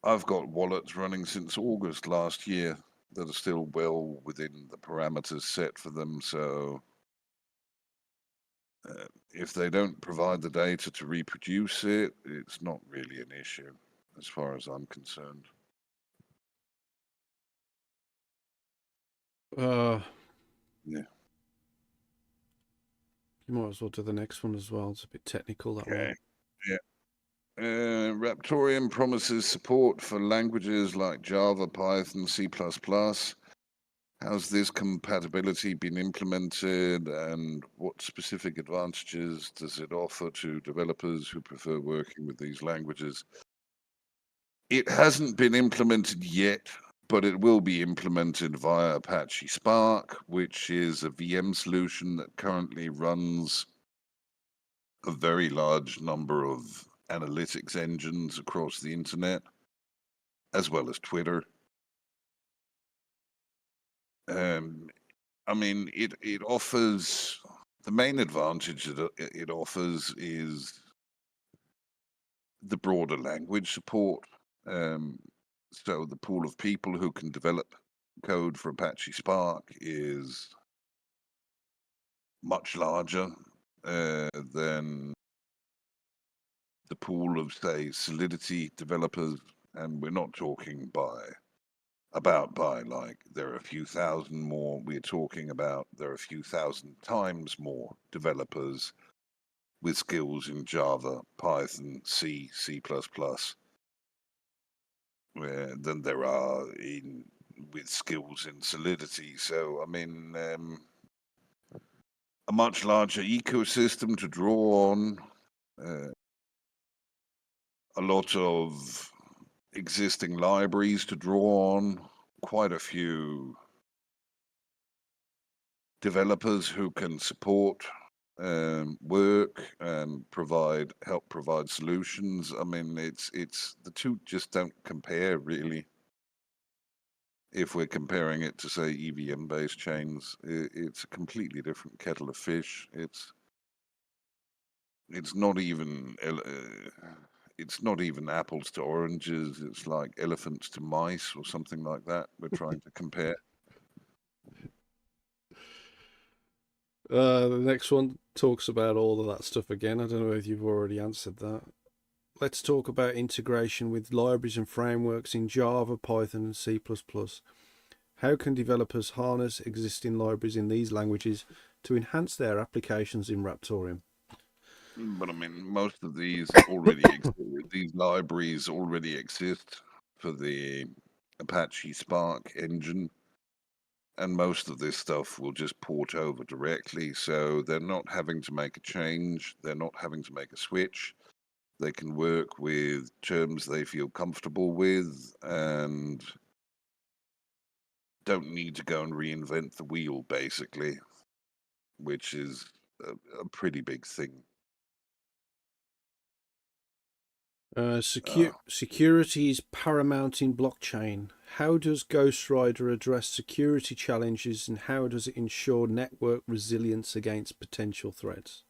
I've got wallets running since August last year that are still well within the parameters set for them. So if they don't provide the data to reproduce it, it's not really an issue as far as I'm concerned. Yeah. Yeah. You might as well do the next one as well. It's a bit technical, that Okay. one. Yeah. Raptoreum promises support for languages like Java, Python, C++. How's this compatibility been implemented, and what specific advantages does it offer to developers who prefer working with these languages? It hasn't been implemented yet, but it will be implemented via Apache Spark, which is a VM solution that currently runs a very large number of analytics engines across the internet, as well as Twitter. I mean, it offers the main advantage that it offers is the broader language support. So the pool of people who can develop code for Apache Spark is much larger than the pool of, say, Solidity developers, and we're not talking by like there are a few thousand more. We're talking about there are a few thousand times more developers with skills in Java, Python, C, C++, than there are with skills in Solidity. So I mean, a much larger ecosystem to draw on, a lot of existing libraries to draw on, quite a few developers who can support work and help provide solutions. I mean, it's the two just don't compare really. If we're comparing it to say EVM based chains, it's a completely different kettle of fish. It's not even it's not even apples to oranges. It's like elephants to mice or something like that. We're trying to compare. The next one talks about all of that stuff again. I don't know if you've already answered that. Let's talk about integration with libraries and frameworks in Java, Python, and C++. How can developers harness existing libraries in these languages to enhance their applications in Raptoreum? But I mean, most of these these libraries already exist for the Apache Spark engine, and most of this stuff will just port over directly. So they're not having to make a change. They're not having to make a switch. They can work with terms they feel comfortable with and don't need to go and reinvent the wheel, basically, which is a pretty big thing. Security is paramount in blockchain. How does Ghostwriter address security challenges, and how does it ensure network resilience against potential threats?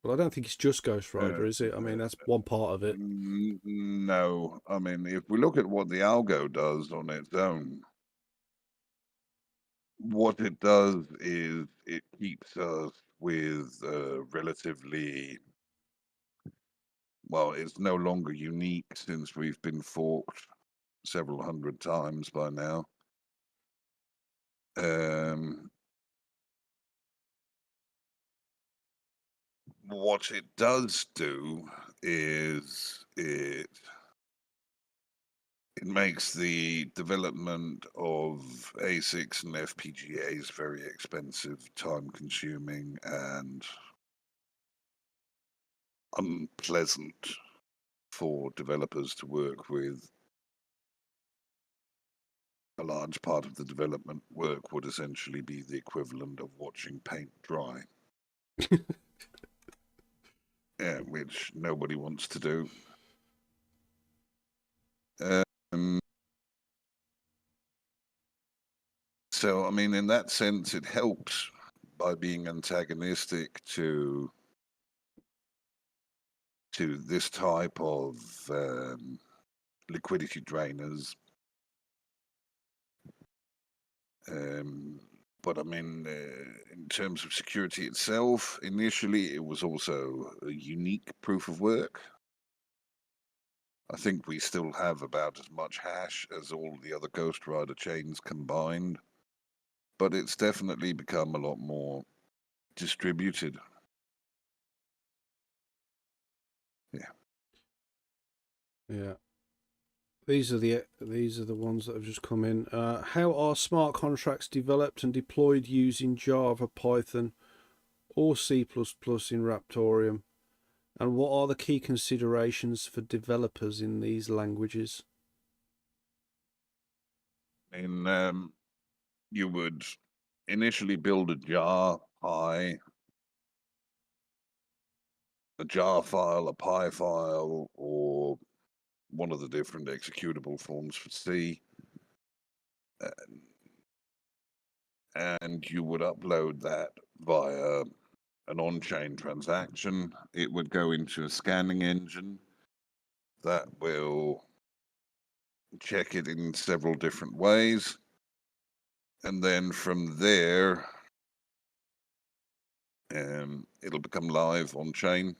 Well, I don't think it's just Ghostwriter, is it? I mean, that's one part of it. No, I mean, if we look at what the algo does on its own, what it does is it keeps us with relatively, well, it's no longer unique since we've been forked several hundred times by now. What it does do is it makes the development of ASICs and FPGAs very expensive, time consuming, and unpleasant for developers to work with. A large part of the development work would essentially be the equivalent of watching paint dry. which nobody wants to do. So, I mean, in that sense, it helps by being antagonistic to this type of liquidity drainers. But I mean, in terms of security itself, initially it was also a unique proof of work. I think we still have about as much hash as all the other Ghost Rider chains combined, but it's definitely become a lot more distributed. Yeah. Yeah. These are the ones that have just come in. How are smart contracts developed and deployed using Java, Python, or C++ in Raptoreum? And what are the key considerations for developers in these languages? You would initially build a jar file, a Pi file, or one of the different executable forms for C. And you would upload that via an on-chain transaction. It would go into a scanning engine that will check it in several different ways. And then from there, it'll become live on-chain.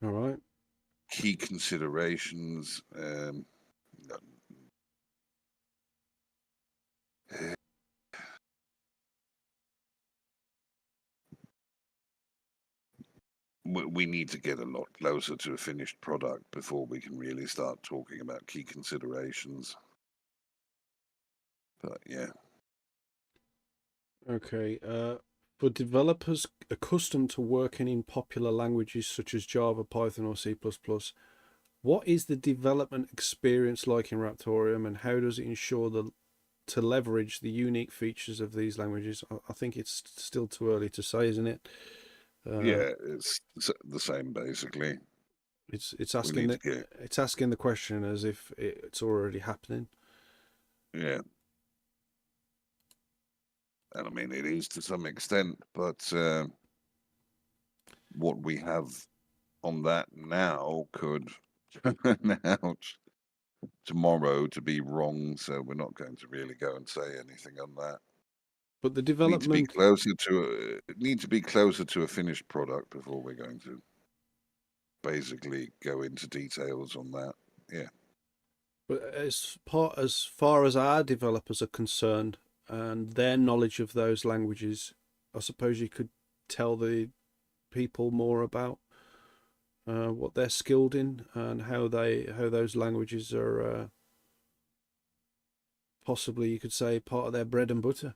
All right. Key considerations. We need to get a lot closer to a finished product before we can really start talking about key considerations. But yeah. Okay. For developers accustomed to working in popular languages such as Java, Python, or C++, what is the development experience like in Raptoreum, and how does it ensure to leverage the unique features of these languages? I think it's still too early to say, isn't it? Yeah, it's the same basically. It's asking the question as if it's already happening. Yeah. And I mean, it is to some extent, but what we have on that now could turn out tomorrow to be wrong. So we're not going to really go and say anything on that. But the development need to be closer to a finished product before we're going to basically go into details on that. Yeah. But as far as our developers are concerned and their knowledge of those languages, I suppose you could tell the people more about what they're skilled in and how those languages are possibly, you could say, part of their bread and butter.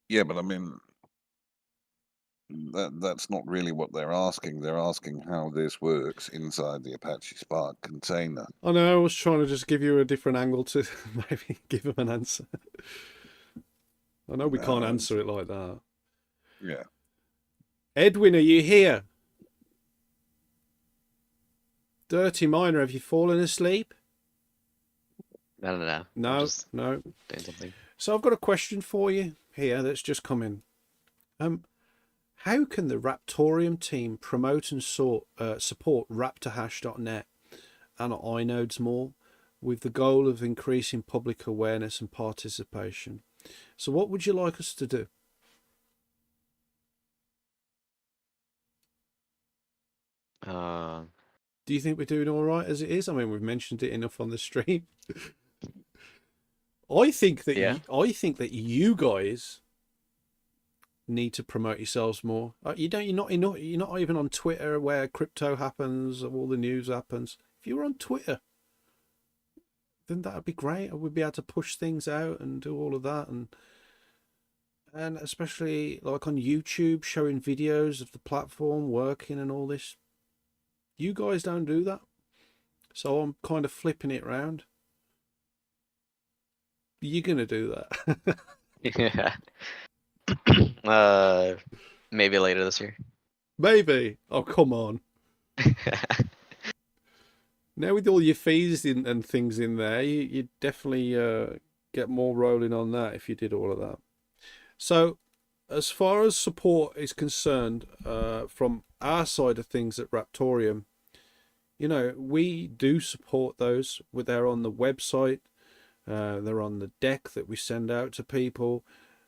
Yeah, but I mean, that's not really what they're asking. They're asking how this works inside the Apache Spark container. I know, I was trying to just give you a different angle to maybe give them an answer. I know we can't answer it like that. Yeah. Edwin, are you here? Dirty Miner, have you fallen asleep? No. No. Doing something. So I've got a question for you here that's just come in. How can the Raptoreum team promote and support raptorhash.net and inodes more with the goal of increasing public awareness and participation? So what would you like us to do? Do you think we're doing all right as it is? I mean, we've mentioned it enough on the stream. I think that you guys need to promote yourselves more. You're not even on Twitter where crypto happens, all the news happens. If you were on Twitter, then that would be great. We'd be able to push things out and do all of that, and especially like on YouTube, showing videos of the platform working and all this. You guys don't do that, so I'm kind of flipping it around. You're gonna do that. Yeah. Maybe later this year. Maybe. Oh, come on. Now with all your fees in, and things in there, you'd definitely get more rolling on that if you did all of that. So as far as support is concerned, from our side of things at Raptoreum, you know, we do support those. They're on the website. They're on the deck that we send out to people.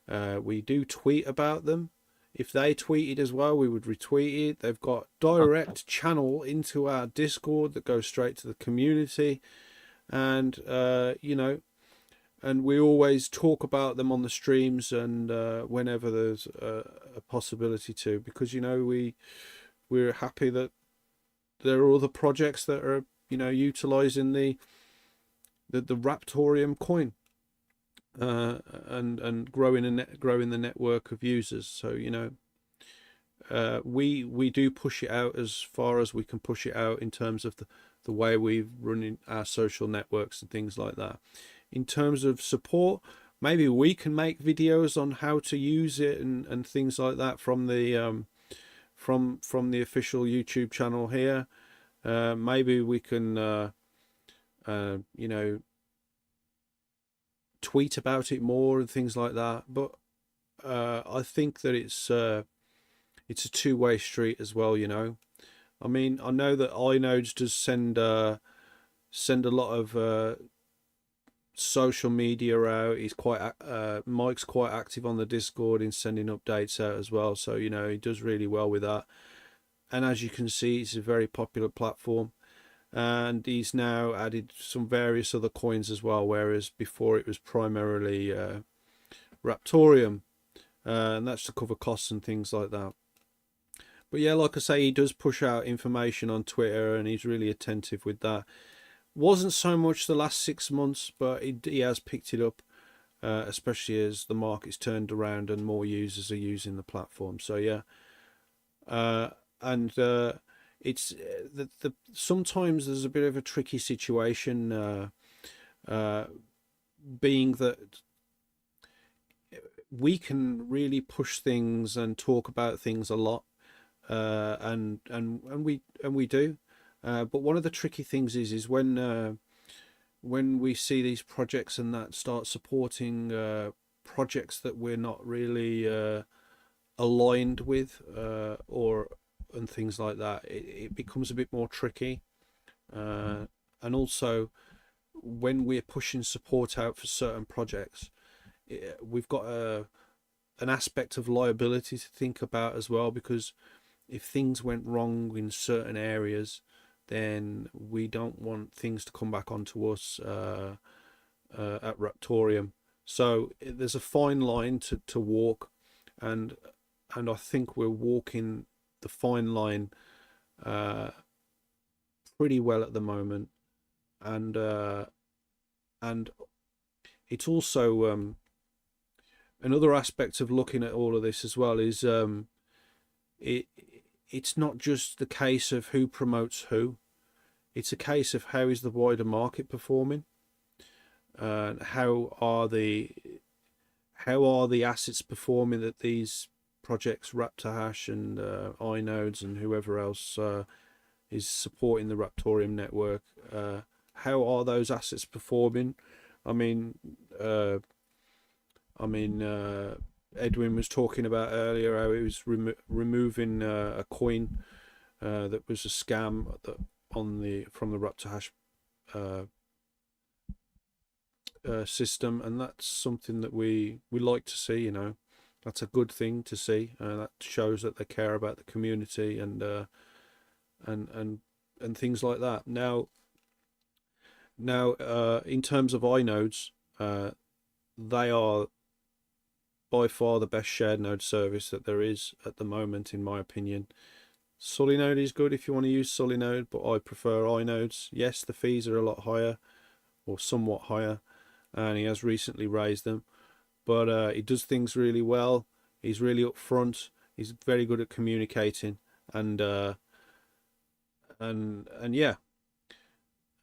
We do tweet about them. If they tweeted as well, we would retweet it. They've got direct channel into our Discord that goes straight to the community. And, you know, and we always talk about them on the streams and whenever there's a possibility to, because, you know, we're happy that there are other projects that are, you know, utilizing the Raptoreum coin. And growing the network of users. So, you know, we do push it out as far as we can push it out in terms of the way we've running our social networks and things like that. In terms of support, maybe we can make videos on how to use it and things like that from the from the official YouTube channel here. Maybe we can you know, tweet about it more and things like that. But I think that it's a two-way street as well, you know. I mean, I know that iNodes does send a lot of social media out. He's quite Mike's quite active on the Discord in sending updates out as well, so, you know, he does really well with that. And as you can see, it's a very popular platform. And he's now added some various other coins as well, whereas before it was primarily Raptoreum, and that's to cover costs and things like that. But yeah, like I say, he does push out information on Twitter, and he's really attentive with that. Wasn't so much the last 6 months, but he has picked it up, especially as the market's turned around and more users are using the platform. So yeah, it's sometimes there's a bit of a tricky situation, being that we can really push things and talk about things a lot, and we do, but one of the tricky things is when we see these projects and that start supporting projects that we're not really aligned with, and things like that, it becomes a bit more tricky. And also when we're pushing support out for certain projects, we've got an aspect of liability to think about as well, because if things went wrong in certain areas, then we don't want things to come back onto us at Raptoreum. So there's a fine line to walk, and I think we're walking the fine line pretty well at the moment. And it's also another aspect of looking at all of this as well is it's not just the case of who promotes who. It's a case of how is the wider market performing, and how are the assets performing that these projects, Raptorhash and iNodes and whoever else is supporting the Raptoreum network, how are those assets performing? I mean, Edwin was talking about earlier how he was removing a coin that was a scam from the Raptorhash system, and that's something that we like to see. You know, that's a good thing to see. That shows that they care about the community and things like that. Now, in terms of iNodes, they are by far the best shared node service that there is at the moment, in my opinion. Solinode is good if you want to use Solinode, but I prefer iNodes. Yes, the fees are a lot higher, or somewhat higher, and he has recently raised them, but he does things really well. He's really upfront. He's very good at communicating, and yeah,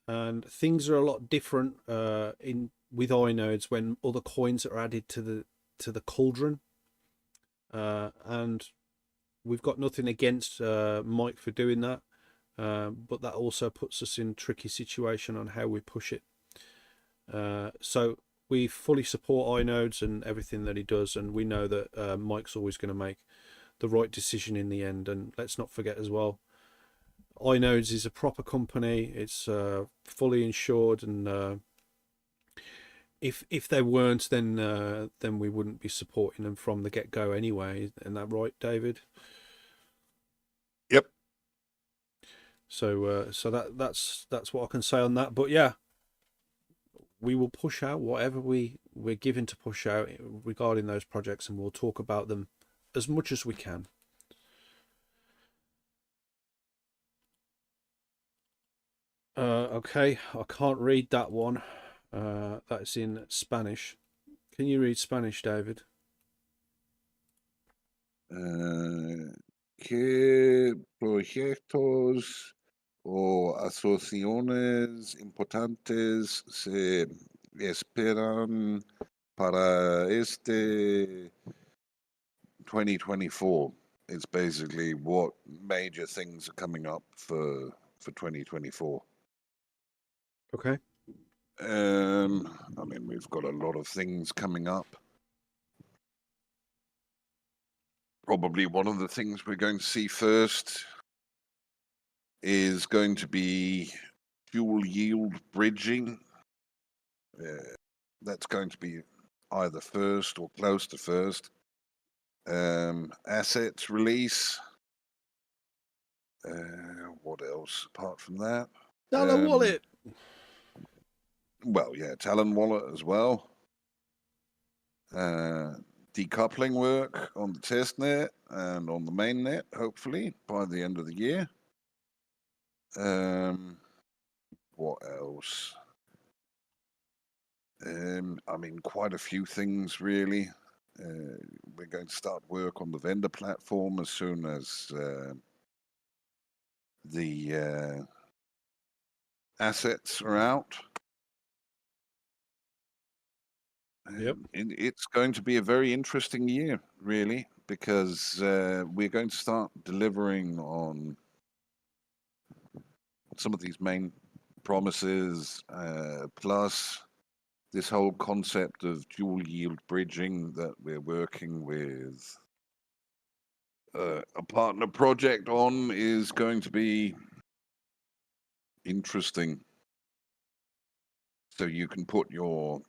and things are a lot different with iNodes when other coins are added to to the cauldron, and we've got nothing against Mike for doing that, but that also puts us in a tricky situation on how we push it. So we fully support iNodes and everything that he does, and we know that Mike's always going to make the right decision in the end. And let's not forget as well, iNodes is a proper company. It's fully insured, and if they weren't, then we wouldn't be supporting them from the get-go anyway. Isn't that right, David? Yep. So that's what I can say on that. But yeah, we will push out whatever we're given to push out regarding those projects, and we'll talk about them as much as we can. Okay, I can't read that one. That's in Spanish. Can you read Spanish, David? ¿Qué proyectos o asociaciones importantes se esperan para este 2024? It's basically what major things are coming up for 2024. Okay. I mean, we've got a lot of things coming up. Probably one of the things we're going to see first is going to be fuel yield bridging. That's going to be either first or close to first. Assets release. What else apart from that? Talon Wallet. Well, yeah, Talon Wallet as well. Decoupling work on the test net and on the main net, hopefully by the end of the year. What else? I mean, quite a few things really. We're going to start work on the vendor platform as soon as the assets are out. Yep. It's going to be a very interesting year, really, because we're going to start delivering on some of these main promises, plus this whole concept of dual yield bridging that we're working with a partner project on is going to be interesting. So you can put your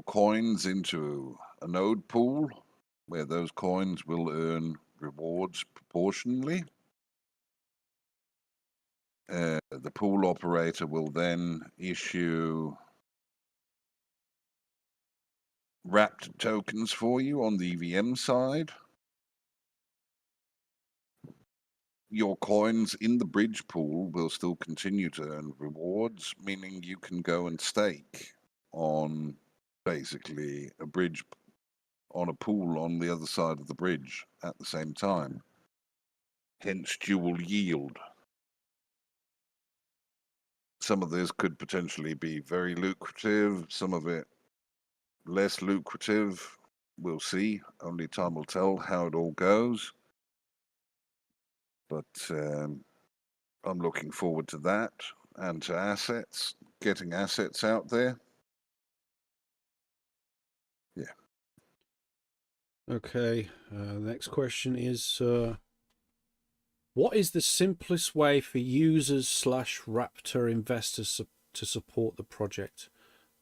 coins into a node pool where those coins will earn rewards proportionally. The pool operator will then issue wrapped tokens for you on the EVM side. Your coins in the bridge pool will still continue to earn rewards, meaning you can go and stake on basically a bridge, on a pool on the other side of the bridge at the same time. Hence dual yield. Some of this could potentially be very lucrative, some of it less lucrative. We'll see. Only time will tell how it all goes. But I'm looking forward to that and to assets, getting assets out there. Yeah. Okay. Next question is, what is the simplest way for users / Raptor investors to support the project?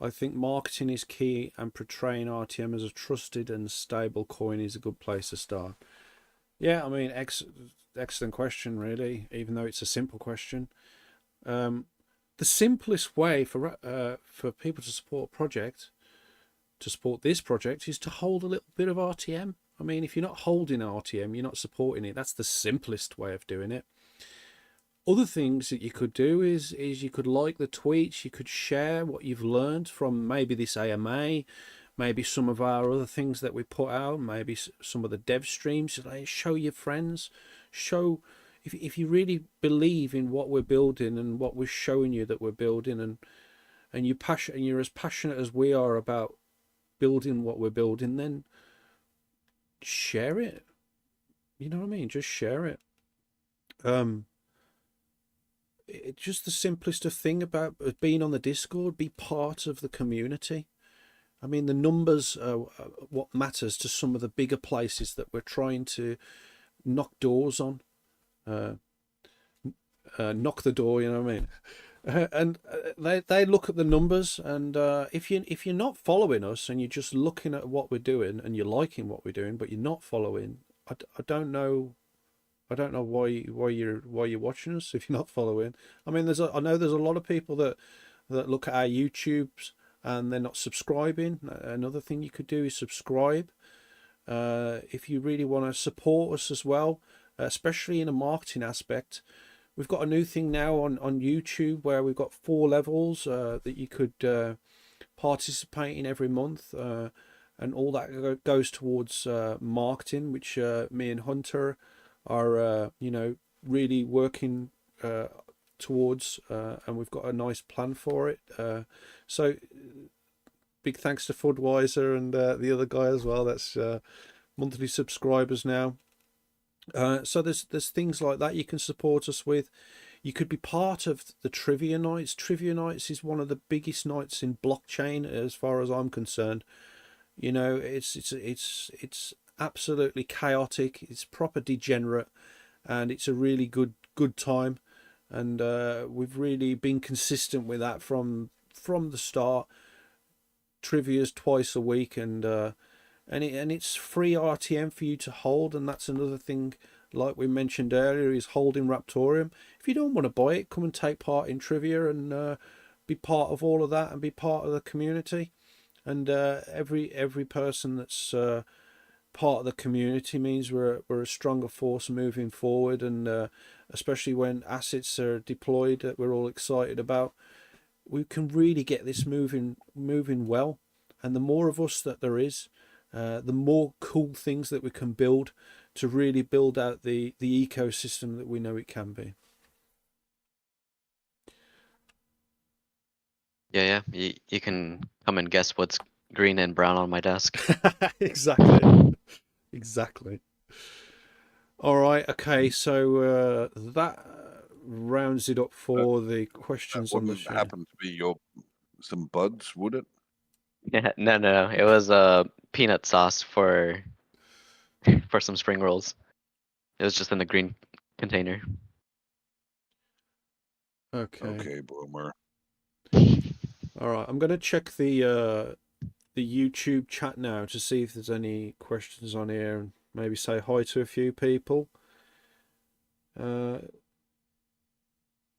I think marketing is key, and portraying RTM as a trusted and stable coin is a good place to start. Yeah, I mean, excellent question, really, even though it's a simple question. The simplest way for people to support a project, to support this project, is to hold a little bit of RTM. I mean, if you're not holding RTM, you're not supporting it. That's the simplest way of doing it. Other things that you could do is you could like the tweets, you could share what you've learned from maybe this AMA, maybe some of our other things that we put out, maybe some of the dev streams. Show your friends, show if you really believe in what we're building and what we're showing you that we're building, and you're as passionate as we are about building what we're building, then share it. You know what I mean? Just share it. It's just the simplest of thing about being on the Discord. Be part of the community. I mean, the numbers are what matters to some of the bigger places that we're trying to knock doors on. Knock the door, you know what I mean? And they look at the numbers, and if you're not following us and you're just looking at what we're doing and you're liking what we're doing, but you're not following, I don't know. I don't know why you're watching us if you're not following. I mean, I know there's a lot of people that look at our YouTubes and they're not subscribing. Another thing you could do is subscribe. If you really want to support us as well, especially in a marketing aspect. We've got a new thing now on YouTube where we've got 4 levels that you could participate in every month, and all that goes towards marketing, which me and Hunter are really working towards, and we've got a nice plan for it. So big thanks to Fudweiser and the other guy as well. That's monthly subscribers now. So there's things like that you can support us with. You could be part of the trivia nights. Trivia nights is one of the biggest nights in blockchain as far as I'm concerned. You know, it's absolutely chaotic. It's proper degenerate, and it's a really good time. And we've really been consistent with that from the start. Trivia's twice a week, and it's free RTM for you to hold, and that's another thing, like we mentioned earlier, is holding Raptoreum. If you don't want to buy it, come and take part in trivia and be part of all of that and be part of the community. And every person that's part of the community means we're a stronger force moving forward, and especially when assets are deployed that we're all excited about, we can really get this moving well. And the more of us that there is, the more cool things that we can build to really build out the ecosystem that we know it can be. Yeah. You can come and guess what's green and brown on my desk. Exactly. All right. Okay. So that rounds it up for the questions on the show. Happen to be some buds, would it? Yeah, no. It was peanut sauce for some spring rolls. It was just in the green container. Okay, boomer. All right, I'm going to check the YouTube chat now to see if there's any questions on here, and maybe say hi to a few people.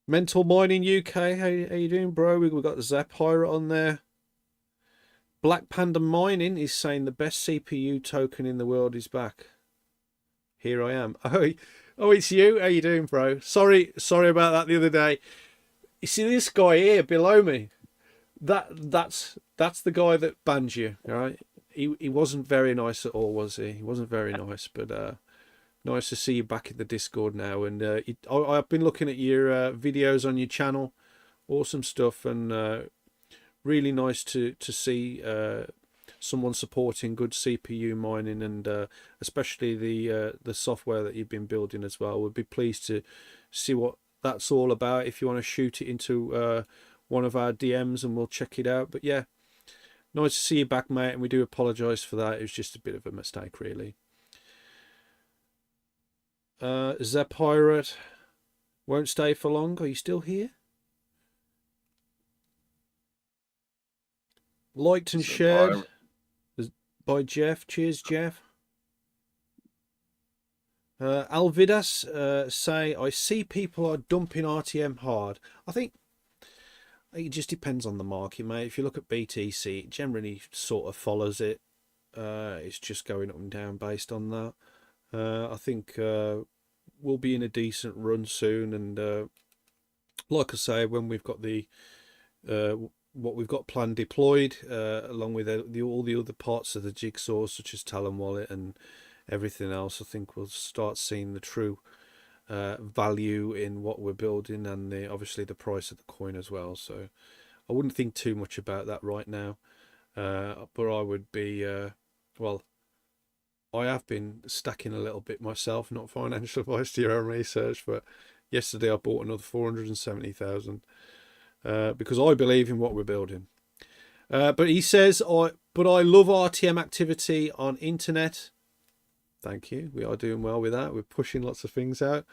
Mental Mining UK, how you doing, bro? We've got Zap Pirate on there. Black Panda Mining is saying the best CPU token in the world is back. Here I am. Oh, it's you. How you doing, bro? Sorry about that the other day. You see this guy here below me? That's the guy that banned you, all right? He wasn't very nice at all, was he? He wasn't very nice, but nice to see you back in the Discord now. And I've been looking at your videos on your channel, awesome stuff, and really nice to see someone supporting good CPU mining, and especially the software that you've been building as well. We'd be pleased to see what that's all about. If you want to shoot it into one of our DMs and we'll check it out. But yeah, nice to see you back, mate, and we do apologize for that. It was just a bit of a mistake, really. Zapirate won't stay for long. Are you still here? Liked and shared by Jeff. Cheers, Jeff. Alvidas say, I see people are dumping RTM hard. I think it just depends on the market, mate. If you look at BTC, it generally sort of follows it. It's just going up and down based on that. I think we'll be in a decent run soon, and like I say, when we've got the what we've got planned deployed, along with all the other parts of the jigsaw, such as Talon Wallet and everything else, I think we'll start seeing the true value in what we're building, and obviously the price of the coin as well. So I wouldn't think too much about that right now, but I would be well, I have been stacking a little bit myself, not financial advice to your own research, but yesterday I bought another 470,000 because I believe in what we're building. But he says, I love RTM activity on internet. Thank you. We are doing well with that. We're pushing lots of things out.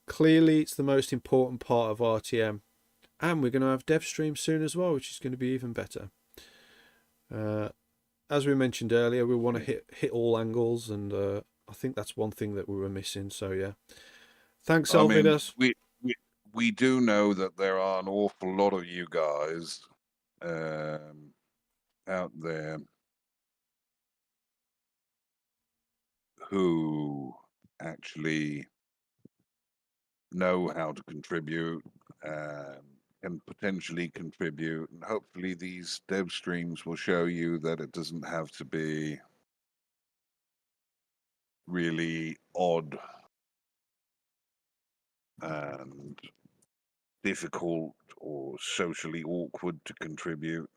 Clearly, it's the most important part of RTM. And we're going to have dev stream soon as well, which is going to be even better. As we mentioned earlier, we want to hit all angles, and I think that's one thing that we were missing. So yeah, thanks, Elvidas. We do know that there are an awful lot of you guys out there who actually know how to contribute and potentially contribute, and hopefully these dev streams will show you that it doesn't have to be really odd and difficult or socially awkward to contribute.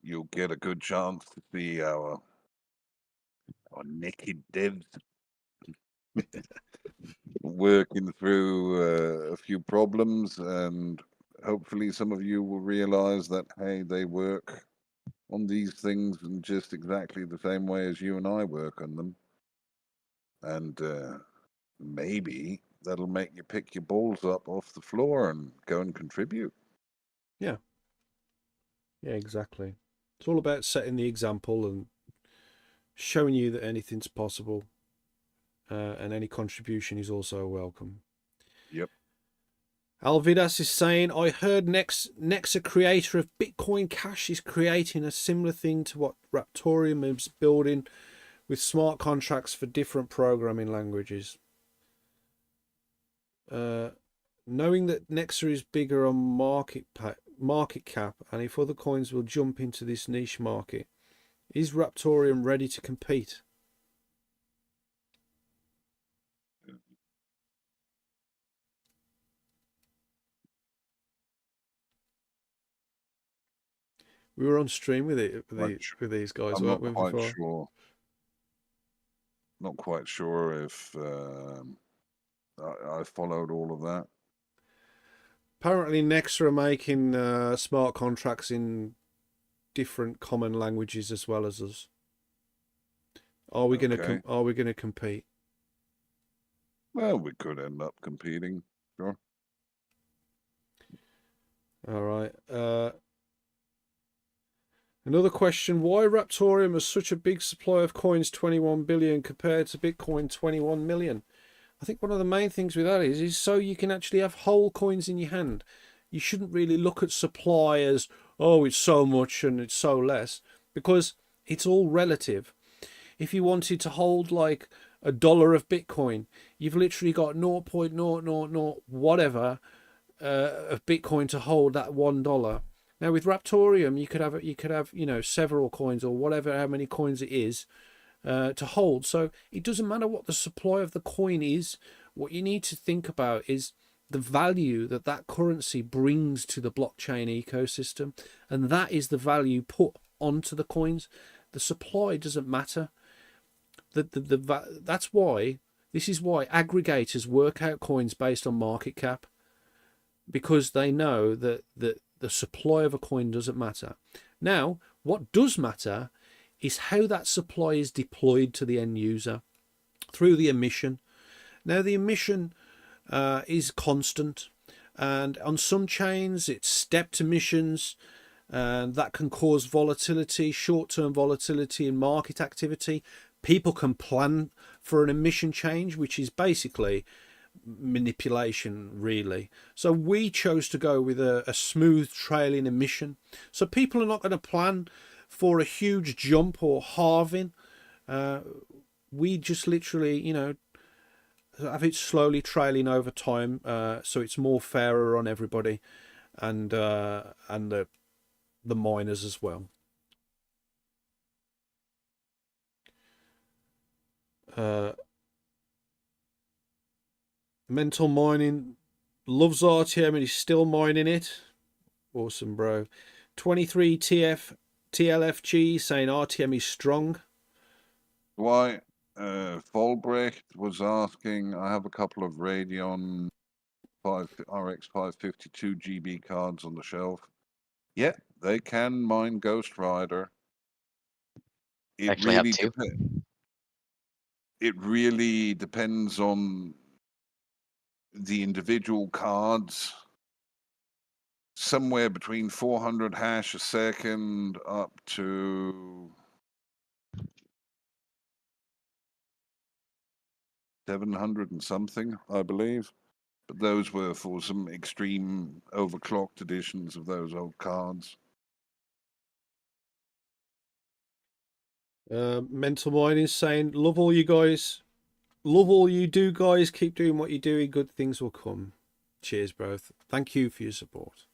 You'll get a good chance to see our naked devs working through a few problems, and hopefully some of you will realize that, hey, they work on these things in just exactly the same way as you and I work on them. And maybe that'll make you pick your balls up off the floor and go and contribute. Yeah, exactly. It's all about setting the example and showing you that anything's possible, and any contribution is also welcome. Yep. Alvidas is saying, I heard Nex, a creator of Bitcoin Cash, is creating a similar thing to what Raptoreum is building with smart contracts for different programming languages. Knowing that Nexa is bigger on market cap, and if other coins will jump into this niche market, is Raptoreum ready to compete? We were on stream with with these guys, weren't we? Not quite sure. Not quite sure if I followed all of that. Apparently, Nexa are making smart contracts in different common languages as well as us. Are we going to compete? Well, we could end up competing, sure. All right. Another question: why Raptoreum has such a big supply of coins, 21 billion, compared to Bitcoin 21 million? I think one of the main things with that is so you can actually have whole coins in your hand. You shouldn't really look at supply as, oh, it's so much and it's so less, because it's all relative. If you wanted to hold like $1 of Bitcoin, you've literally got 0.000 whatever of Bitcoin to hold that $1. Now with Raptoreum, you could have several coins or whatever, how many coins it is to hold. So it doesn't matter what the supply of the coin is. What you need to think about is the value that that currency brings to the blockchain ecosystem, and that is the value put onto the coins. The supply doesn't matter. That's why this is why aggregators work out coins based on market cap, because they know that the supply of a coin doesn't matter. Now, what does matter is how that supply is deployed to the end user through the emission. Now, the emission is constant, and on some chains it's stepped emissions, and that can cause volatility, short-term volatility in market activity. People can plan for an emission change, which is basically manipulation, really. So we chose to go with a smooth trailing emission. So people are not going to plan for a huge jump or halving. We just literally, have it slowly trailing over time, so it's more fairer on everybody, and the miners as well. Mental Mining loves RTM and he's still mining it. Awesome, bro. 23 TF TLFG saying RTM is strong. Why? Volbrecht was asking, I have a couple of Radeon RX 552 GB cards on the shelf. Yeah, they can mine Ghost Rider. It Actually have really two. It really depends on the individual cards. Somewhere between 400 hash a second up to 700 and something, I believe. But those were for some extreme overclocked editions of those old cards. Mental Mind is saying, love all you guys. Love all you do, guys. Keep doing what you're doing. Good things will come. Cheers, bro. Thank you for your support.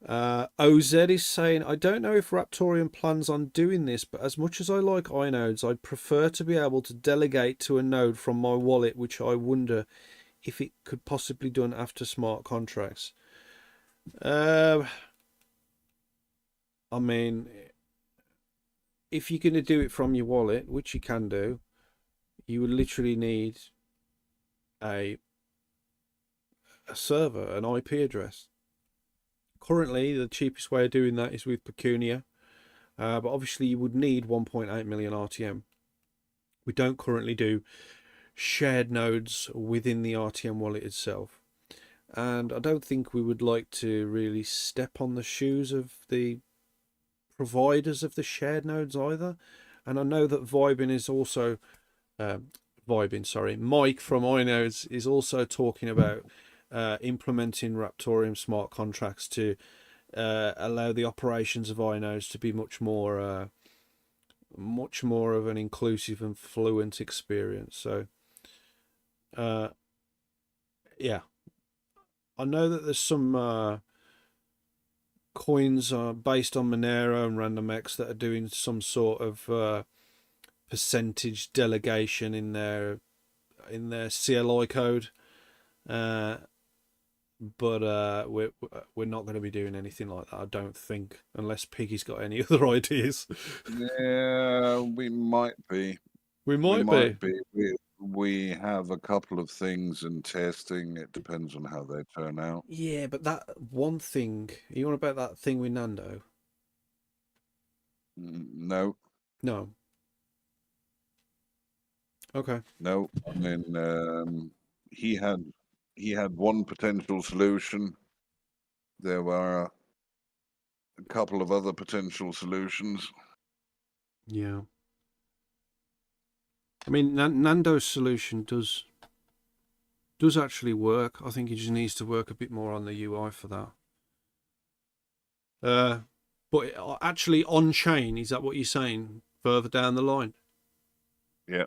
OZ is saying, I don't know if Raptoreum plans on doing this, but as much as I like inodes, I'd prefer to be able to delegate to a node from my wallet, which I wonder if it could possibly done after smart contracts. I mean, if you're going to do it from your wallet, which you can do, you would literally need a server, an IP address. Currently, the cheapest way of doing that is with Pecunia, but obviously you would need 1.8 million RTM. We don't currently do shared nodes within the RTM wallet itself, and I don't think we would like to really step on the shoes of the providers of the shared nodes either. And I know that Mike from iNodes is also talking about implementing Raptoreum smart contracts to allow the operations of iNodes to be much more of an inclusive and fluent experience. So yeah, I know that there's some coins based on Monero and RandomX that are doing some sort of percentage delegation in their CLI code, but we're not going to be doing anything like that, I don't think, unless Piggy's got any other ideas. Yeah, we might be. We might be. We have a couple of things in testing. It depends on how they turn out. Yeah, but that one thing, you want about that thing with Nando? No. No. Okay. No. I mean, he had one potential solution. There were a couple of other potential solutions. Yeah. I mean, Nando's solution does actually work. I think he just needs to work a bit more on the UI for that. But actually on chain, is that what you're saying? Further down the line? Yeah.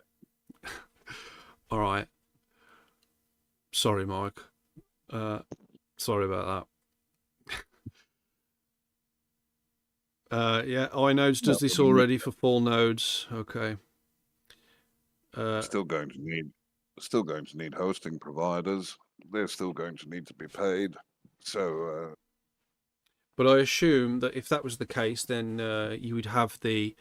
All right. Sorry, Mike. Sorry about that. Yeah, iNodes does this already for full nodes. Okay. Still going to need hosting providers. They're still going to need to be paid. So. But I assume that if that was the case, then you would have the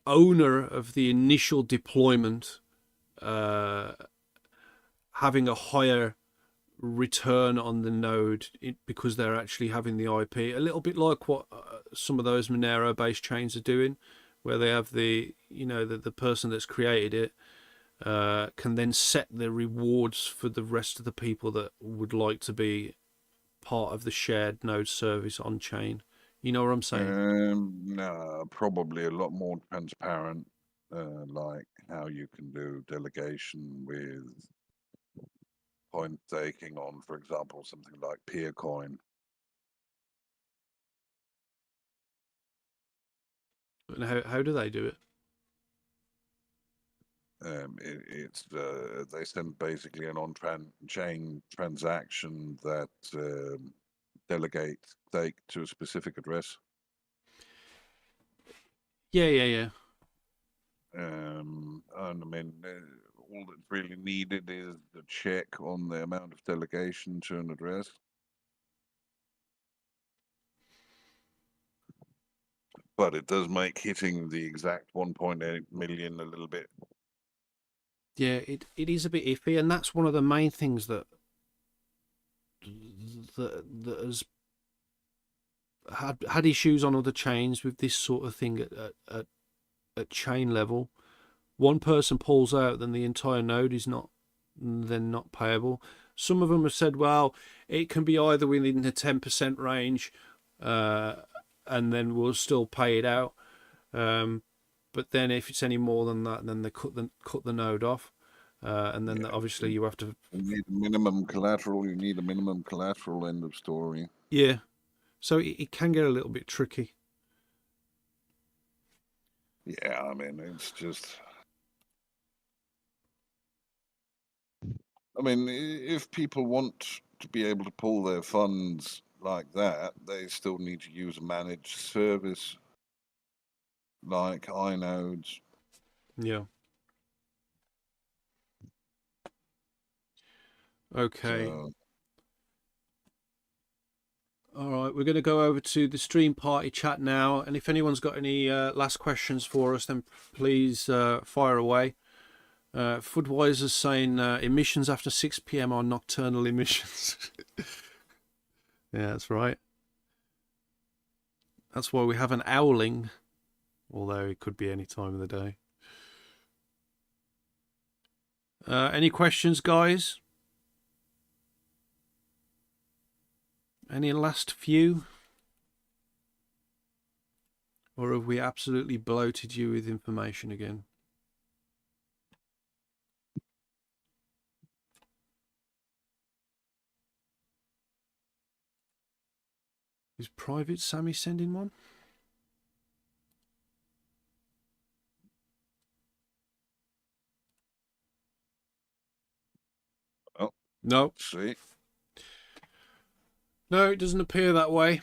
owner of the initial deployment having a higher return on the node because they're actually having the IP, a little bit like what some of those Monero based chains are doing, where they have the person that's created it can then set the rewards for the rest of the people that would like to be part of the shared node service on chain. You know what I'm saying? No, probably a lot more transparent, like how you can do delegation with coin staking on, for example, something like PeerCoin. And how do they do it? They send basically an on-chain transaction that delegates stake to a specific address. Yeah. And I mean, all that's really needed is the check on the amount of delegation to an address. but it does make hitting the exact 1.8 million a little bit. Yeah, it is a bit iffy, and that's one of the main things that has had issues on other chains with this sort of thing at chain level. One person pulls out, then the entire node is not payable. Some of them have said, well, it can be either within the 10% range, and then we'll still pay it out. But then if it's any more than that, then they cut the node off, and then obviously you have to. You need a minimum collateral. You need a minimum collateral. End of story. Yeah, so it can get a little bit tricky. Yeah, I mean, it's just. I mean, if people want to be able to pull their funds like that, they still need to use a managed service like iNodes. Yeah. Okay. So, all right, we're going to go over to the stream party chat now, and if anyone's got any last questions for us, then please fire away. Foodwiser's saying emissions after 6 p.m. are nocturnal emissions. Yeah, that's right. That's why we have an owling, although it could be any time of the day. Any questions, guys? Any last few? Or have we absolutely bloated you with information again? Is Private Sammy sending one? oh, No. see. No, it doesn't appear that way.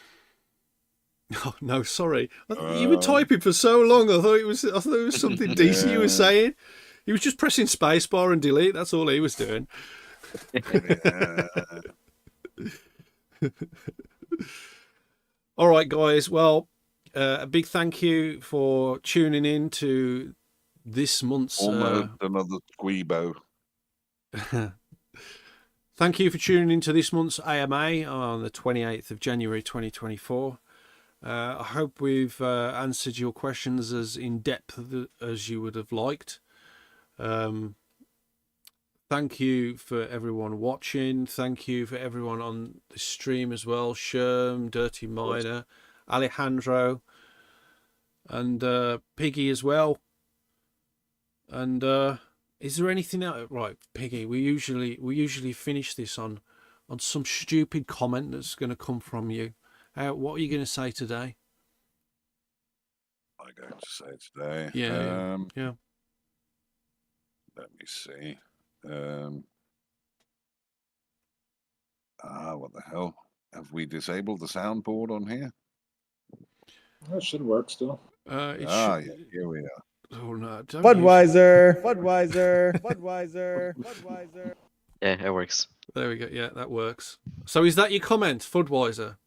Oh no, sorry. You were typing for so long. I thought it was something decent you were saying. He was just pressing spacebar and delete. That's all he was doing. Yeah. All right, guys. Well, a big thank you for tuning in to this month's. Almost another squeebo. Thank you for tuning into this month's AMA on the 28th of January 2024. I hope we've answered your questions as in depth as you would have liked. Thank you for everyone watching. Thank you for everyone on the stream as well. Scherm, Dirty Miner, Alejandro, and Piggy as well. And is there anything else? Right, Piggy, we usually finish this on some stupid comment that's going to come from you. What are you going to say today? I'm going to say today. Yeah. Let me see. What the hell? Have we disabled the soundboard on here? That should work still. Yeah, here we are. Oh no! Budweiser. Yeah, it works. There we go. Yeah, that works. So is that your comment, Fudweiser?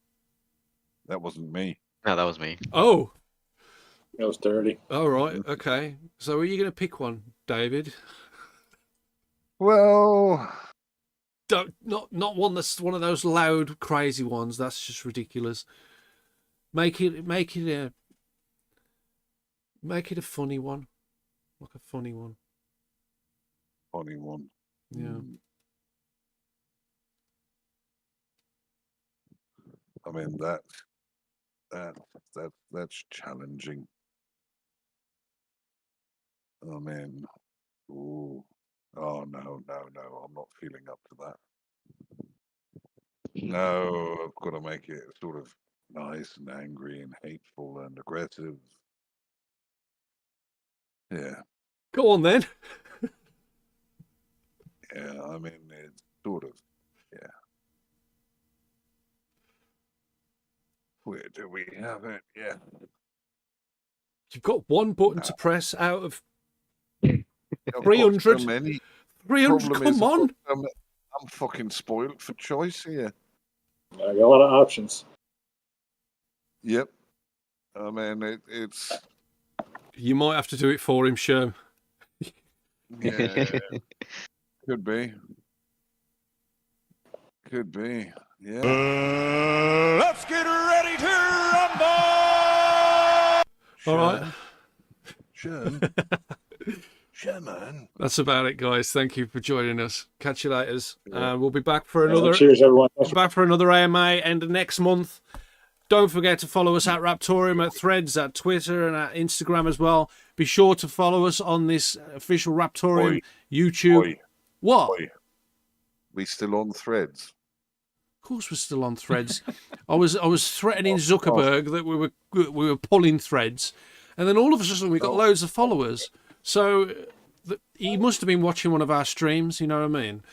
That wasn't me. No, that was me. Oh. That was dirty. All right. Okay. So are you going to pick one, David? Well, not one that's one of those loud, crazy ones. That's just ridiculous. Make it a funny one, like a funny one. funny one. Yeah. I mean that's challenging. I mean, oh no, I'm not feeling up to that. No, I've got to make it sort of nice and angry and hateful and aggressive. Yeah. Go on then. Yeah, I mean, it's sort of, yeah. Where do we have it? Yeah. You've got one button to press out of I've got 300. so many. 300, Problem is, come on. I'm fucking spoiled for choice here. I got a lot of options. Yep. I mean, it's You might have to do it for him, Scherm. yeah, could be, yeah. Let's get ready to rumble! All right. Sure. Sure, man. That's about it, guys. Thank you for joining us. Catch you later. We'll be back for another. Cheers, everyone. Back for another AMA end of next month. Don't forget to follow us at Raptoreum, at Threads, at Twitter, and at Instagram as well. Be sure to follow us on this official Raptoreum YouTube. Oi. What? Oi. We still on Threads? Of course, we're still on Threads. I was threatening Zuckerberg that we were pulling Threads, and then all of a sudden we got loads of followers. So he must have been watching one of our streams. You know what I mean?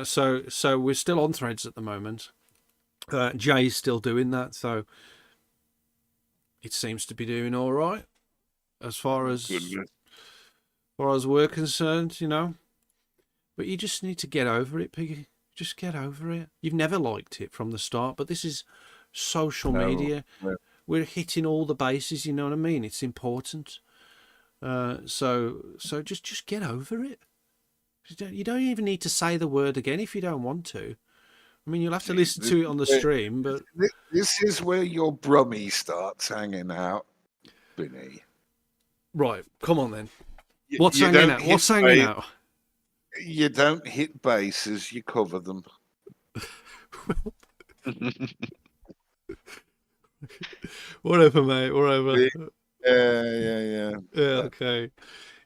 So we're still on Threads at the moment. Jay's still doing that, so it seems to be doing all right as far as we're concerned, you know. But you just need to get over it, Piggy. Just get over it. You've never liked it from the start, but this is social media. No. We're hitting all the bases, you know what I mean? It's important. So just get over it. You don't even need to say the word again if you don't want to. I mean, you'll have to listen to it on the stream, but this is where your brummy starts hanging out, Binny. right. Come on then. What's hanging out? What's hanging out? You don't hit bases; you cover them. Whatever, mate. Whatever. Yeah. Okay.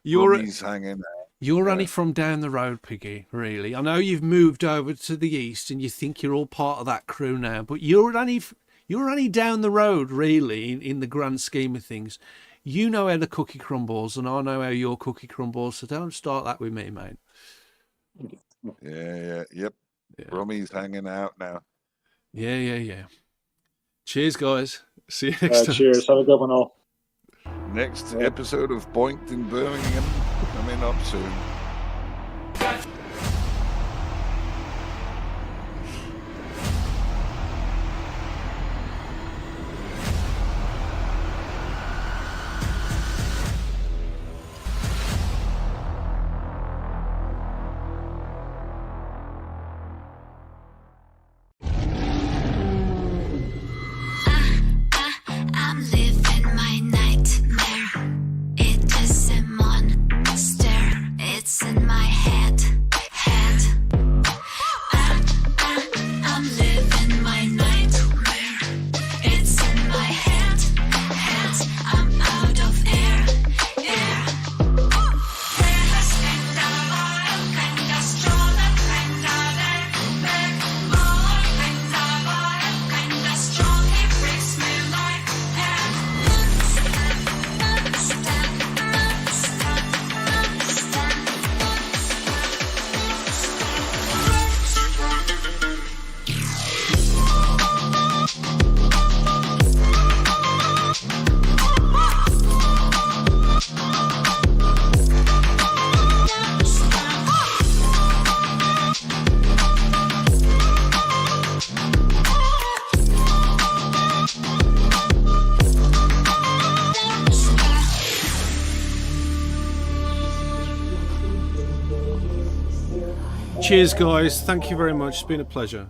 Brummy's hanging out. You're only from down the road, Piggy, really. I know you've moved over to the east and you think you're all part of that crew now, but you're only down the road, really, in the grand scheme of things. You know how the cookie crumbles and I know how your cookie crumbles, so don't start that with me, mate. Yep. Yeah. Brummy's hanging out now. Yeah. Cheers, guys. See you next time. Cheers. Have a good one, all. Next episode of Boinked in Birmingham coming up soon. I'm living my nightmare. It is a monster. It's in my head. I'm living my nightmare. It's in my head. I'm out of air. Cheers, guys. Thank you very much. It's been a pleasure.